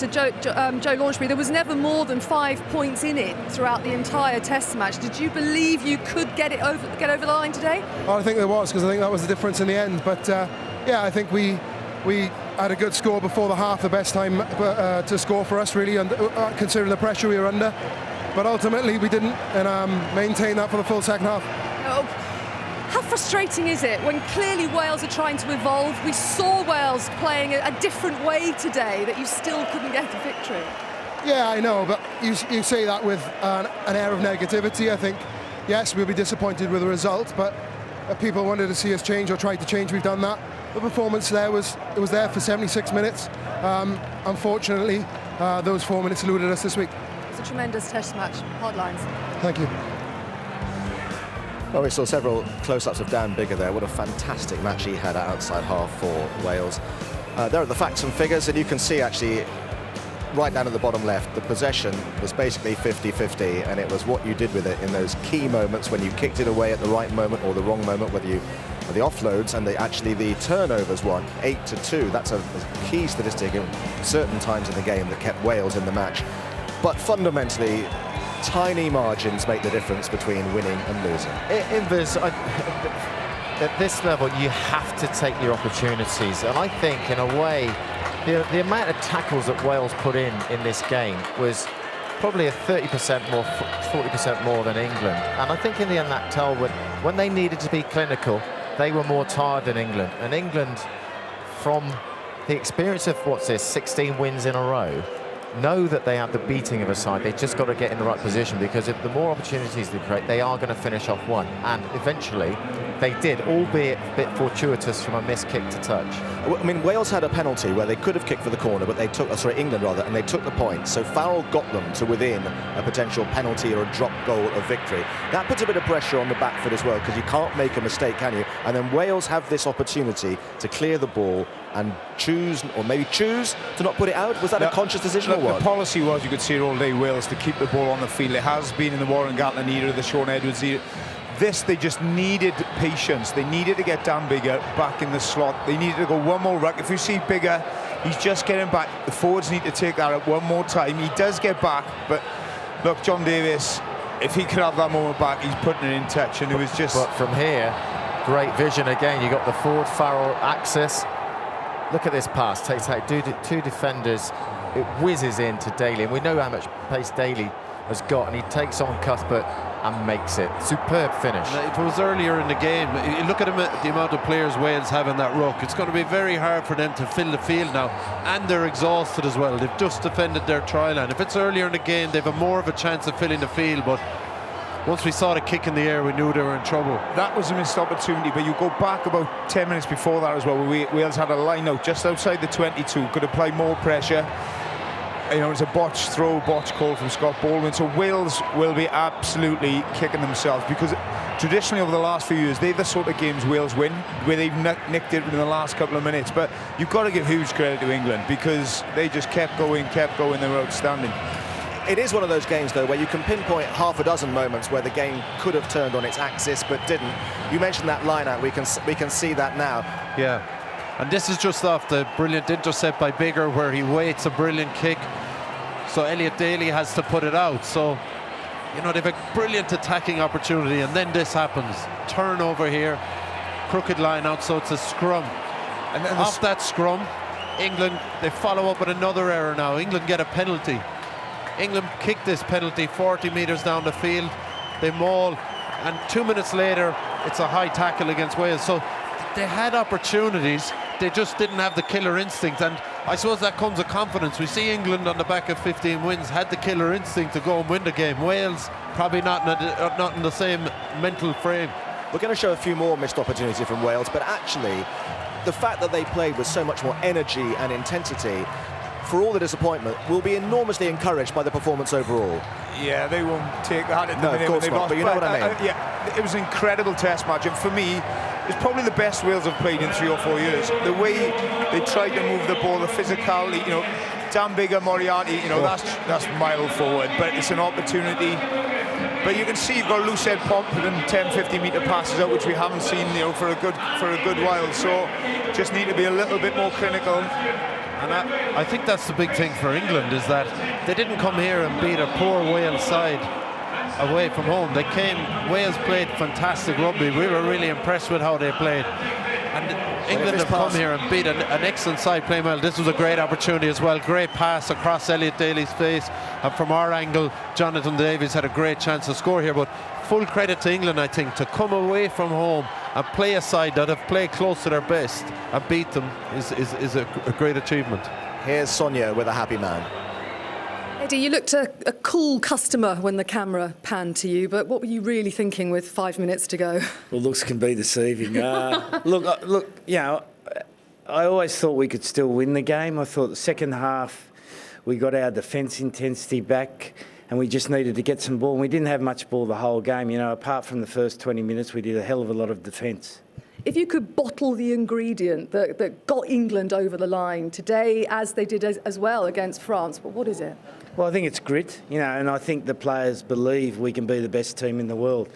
Joe Launchbury, there was never more than 5 points in it throughout the entire Test match. Did you believe you could get over the line today? Well, I think there was, because I think that was the difference in the end. But yeah, I think we had a good score before the half, the best time to score for us, really, and considering the pressure we were under. But ultimately we didn't, and maintain that for the full second half. Oh. How frustrating is it when clearly Wales are trying to evolve? We saw Wales playing a different way today, that you still couldn't get the victory. Yeah, I know, but you say that with an air of negativity. I think, yes, we'll be disappointed with the result, but people wanted to see us change or tried to change. We've done that. The performance there was there for 76 minutes. Unfortunately, those 4 minutes eluded us this week. It's a tremendous Test match. Hard lines. Thank you. Well, we saw several close-ups of Dan Biggar there. What a fantastic match he had outside half for Wales. There are the facts and figures, and you can see actually right down at the bottom left, the possession was basically 50-50, and it was what you did with it in those key moments when you kicked it away at the right moment or the wrong moment, whether you the offloads and the turnovers won 8-2. That's a key statistic in certain times in the game that kept Wales in the match. But fundamentally, tiny margins make the difference between winning and losing. At this level, you have to take your opportunities, and I think, in a way, the amount of tackles that Wales put in this game was probably a 30% more, 40% more than England. And I think in the end that told when they needed to be clinical, they were more tired than England. And England, from the experience of 16 wins in a row, know that they have the beating of a side. They just got to get in the right position, because if the more opportunities they create, they are going to finish off one. And eventually they did, albeit a bit fortuitous from a missed kick to touch. I mean, Wales had a penalty where they could have kicked for the corner, but they took, England rather, and they took the point. So Farrell got them to within a potential penalty or a drop goal of victory. That puts a bit of pressure on the back foot as well, because you can't make a mistake, can you? And then Wales have this opportunity to clear the ball and choose to not put it out. Was that a conscious decision or what? The policy was, you could see it all day, Wales to keep the ball on the field. It has been in the Warren Gatland era, the Sean Edwards era. This, they just needed patience. They needed to get Dan Biggar back in the slot. They needed to go one more ruck. If you see Biggar, he's just getting back. The forwards need to take that up one more time. He does get back, but look, John Davies, if he could have that moment back, he's putting it in touch, and it was just... But from here, great vision again. You got the forward Farrell axis. Look at this pass, takes out two defenders, it whizzes into Daly, and we know how much pace Daly has got, and he takes on Cuthbert and makes it. Superb finish. If it was earlier in the game, you look at the amount of players Wales have in that ruck, it's going to be very hard for them to fill the field now, and they're exhausted as well. They've just defended their try line. If it's earlier in the game, they've a more of a chance of filling the field, but once we saw the kick in the air, we knew they were in trouble. That was a missed opportunity, but you go back about 10 minutes before that as well, where Wales had a line out just outside the 22, could apply more pressure. You know, it's a botched throw, botched call from Scott Baldwin, so Wales will be absolutely kicking themselves, because traditionally over the last few years, they're the sort of games Wales win, where they've nicked it in the last couple of minutes. But you've got to give huge credit to England, because they just kept going, they were outstanding. It is one of those games, though, where you can pinpoint half a dozen moments where the game could have turned on its axis but didn't. You mentioned that line-out. We can see that now. Yeah, and this is just off the brilliant intercept by Biggar, where he waits a brilliant kick, so Elliot Daly has to put it out. So, you know, they've a brilliant attacking opportunity, and then this happens. Turnover here, crooked line-out, so it's a scrum. And then off that scrum, England, they follow up with another error now. England get a penalty. England kicked this penalty 40 metres down the field. They maul, and 2 minutes later, it's a high tackle against Wales. So they had opportunities. They just didn't have the killer instinct, and I suppose that comes with confidence. We see England on the back of 15 wins had the killer instinct to go and win the game. Wales probably not in the same mental frame. We're going to show a few more missed opportunities from Wales, but actually the fact that they played with so much more energy and intensity, for all the disappointment, will be enormously encouraged by the performance overall. Yeah, they won't take that at the minute. No, of course not, but you know what I mean. Yeah, it was an incredible test match, and for me, it's probably the best Wales have played in 3 or 4 years. The way they tried to move the ball, the physicality, you know, Dan Bigger, Moriarty, you know, that's mile forward, but it's an opportunity. But you can see you've got loose head pomp and 10-50 metre passes out, which we haven't seen, you know, for a good while. So just need to be a little bit more clinical. And I think that's the big thing for England, is that they didn't come here and beat a poor Wales side away from home. They came, Wales played fantastic rugby. We were really impressed with how they played. And England have come here and beat an excellent side playing well. This was a great opportunity as well. Great pass across Elliot Daly's face. And from our angle, Jonathan Davies had a great chance to score here. But full credit to England, I think, to come away from home and play a side that have played close to their best and beat them is a great achievement. Here's Sonia with a happy man. Eddie, you looked a cool customer when the camera panned to you, but what were you really thinking with 5 minutes to go? Well, looks can be deceiving. Look, you know, I always thought we could still win the game. I thought the second half we got our defence intensity back and we just needed to get some ball. And we didn't have much ball the whole game. You know, apart from the first 20 minutes, we did a hell of a lot of defence. If you could bottle the ingredient that got England over the line today, as they did as well against France, but what is it? Well, I think it's grit, you know, and I think the players believe we can be the best team in the world.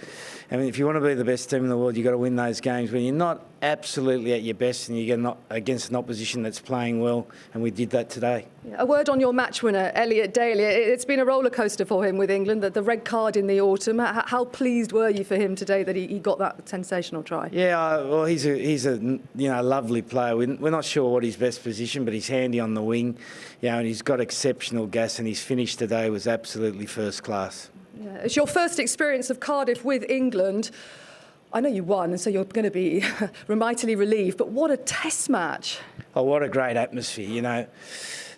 I mean, if you want to be the best team in the world, you've got to win those games when you're not absolutely at your best and you're not against an opposition that's playing well, and we did that today. A word on your match winner, Elliot Daly. It's been a roller coaster for him with England, the red card in the autumn. How pleased were you for him today that he got that sensational try? Yeah, well, he's a you know, lovely player. We're not sure what his best position, but he's handy on the wing, you know, and he's got exceptional gas, and his finish today was absolutely first class. Yeah. It's your first experience of Cardiff with England. I know you won, and so you're going to be mightily relieved, but what a test match. Oh, what a great atmosphere, you know.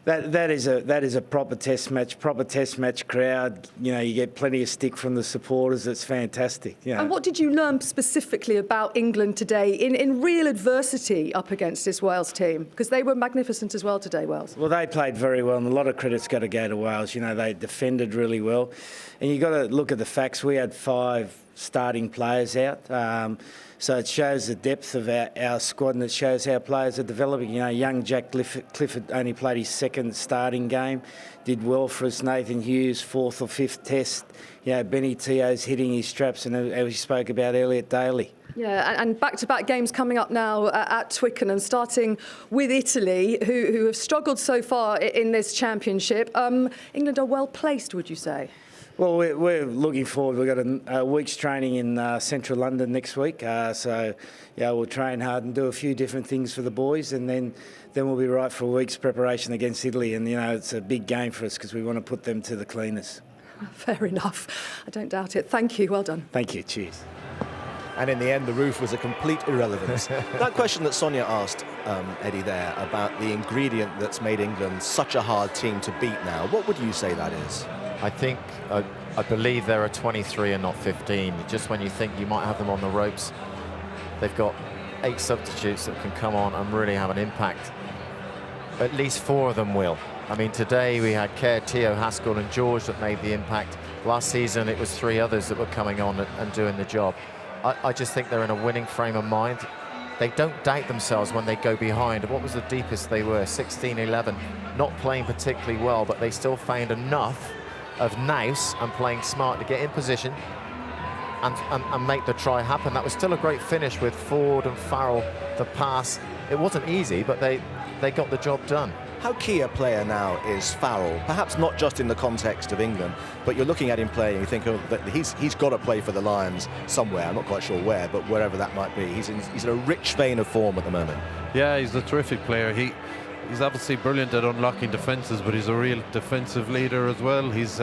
That is a proper test match crowd. You know, you get plenty of stick from the supporters. It's fantastic. You know. And what did you learn specifically about England today in real adversity up against this Wales team? Because they were magnificent as well today, Wales. Well, they played very well, and a lot of credit's got to go to Wales. You know, they defended really well. And you've got to look at the facts. We had 5 starting players out. So it shows the depth of our squad, and it shows how players are developing. You know, young Jack Clifford only played his 2nd starting game, did well for us. Nathan Hughes, 4th or 5th test. You know, Benny Teo's hitting his straps, and as we spoke about, Elliot Daly. Yeah, and back-to-back games coming up now at Twickenham, starting with Italy, who have struggled so far in this championship. England are well placed, would you say? Well, we're looking forward. We've got a week's training in central London next week. So, yeah, we'll train hard and do a few different things for the boys, and then we'll be right for a week's preparation against Italy. And, you know, it's a big game for us because we want to put them to the cleaners. Fair enough. I don't doubt it. Thank you. Well done. Thank you. Cheers. And in the end, the roof was a complete irrelevance. That question that Sonia asked, Eddie, there, about the ingredient that's made England such a hard team to beat now, what would you say that is? I think, I believe there are 23 and not 15. Just when you think you might have them on the ropes, they've got 8 substitutes that can come on and really have an impact. At least 4 of them will. I mean, today we had Kerr, Teo, Haskell and George that made the impact. Last season it was 3 others that were coming on and doing the job. I just think they're in a winning frame of mind. They don't doubt themselves when they go behind. What was the deepest they were? 16-11. Not playing particularly well, but they still found enough of nous and playing smart to get in position and make the try happen. That was still a great finish with Ford and Farrell, the pass. It wasn't easy, but they got the job done. How key a player now is Farrell? Perhaps not just in the context of England, but you're looking at him playing, you think, oh, he's got to play for the Lions somewhere. I'm not quite sure where, but wherever that might be. He's in a rich vein of form at the moment. Yeah, he's a terrific player. he's obviously brilliant at unlocking defences, but he's a real defensive leader as well. He's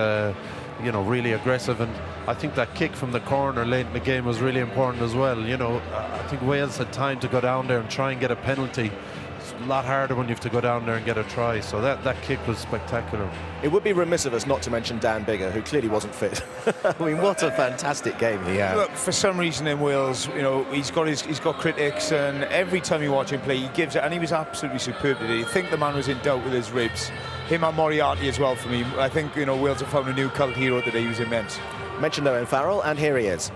you know, really aggressive, and I think that kick from the corner late in the game was really important as well. You know, I think Wales had time to go down there and try and get a penalty. It's a lot harder when you have to go down there and get a try, so that kick was spectacular. It would be remiss of us not to mention Dan Biggar, who clearly wasn't fit. I mean, what a fantastic game he had. Look, for some reason in Wales, you know, he's got critics, and every time you watch him play, he gives it, and he was absolutely superb today. You think the man was in doubt with his ribs. Him and Moriarty as well for me. I think, you know, Wales have found a new cult hero today. He was immense. Mentioned Owen Farrell, and here he is.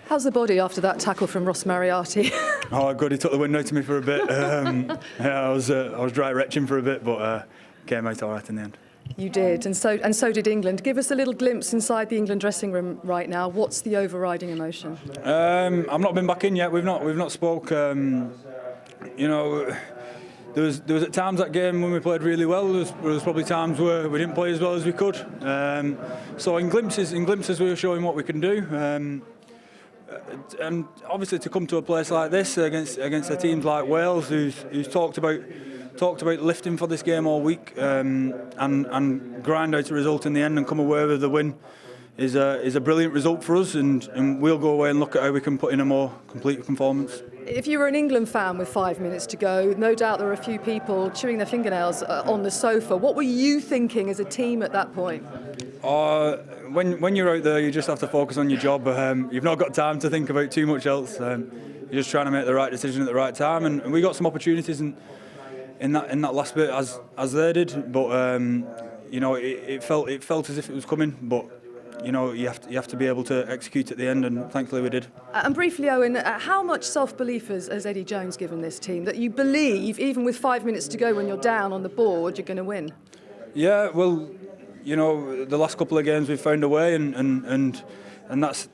How's the body after that tackle from Ross Moriarty? Oh, good. He took the wind out of me for a bit. Yeah, I was dry retching for a bit, but came out all right in the end. You did, and so did England. Give us a little glimpse inside the England dressing room right now. What's the overriding emotion? I've not been back in yet. We've not spoke. You know, there was at times that game when we played really well. There was probably times where we didn't play as well as we could. So in glimpses we were showing what we can do. And obviously to come to a place like this against a team like Wales, who's talked about lifting for this game all week, and grind out a result in the end and come away with the win, is a brilliant result for us, and we'll go away and look at how we can put in a more complete performance. If you were an England fan with 5 minutes to go, no doubt there were a few people chewing their fingernails on the sofa. What were you thinking as a team at that point? When you're out there, you just have to focus on your job. You've not got time to think about too much else. You're just trying to make the right decision at the right time, and we got some opportunities in that last bit as they did. But you know, it felt as if it was coming. But you know, you have to be able to execute at the end, and thankfully we did. And briefly, Owen, how much self-belief has Eddie Jones given this team that you believe, even with 5 minutes to go, when you're down on the board, you're going to win? Yeah, well, you know, the last couple of games we've found a way, and that's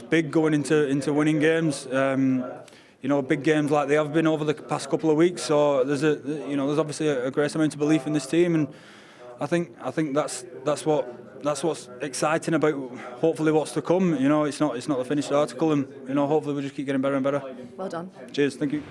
big going into winning games. You know, big games like they have been over the past couple of weeks. So there's obviously a great amount of belief in this team, and I think that's what's exciting about hopefully what's to come. You know, it's not the finished article, and you know, hopefully we just keep getting better and better. Well done. Cheers. Thank you.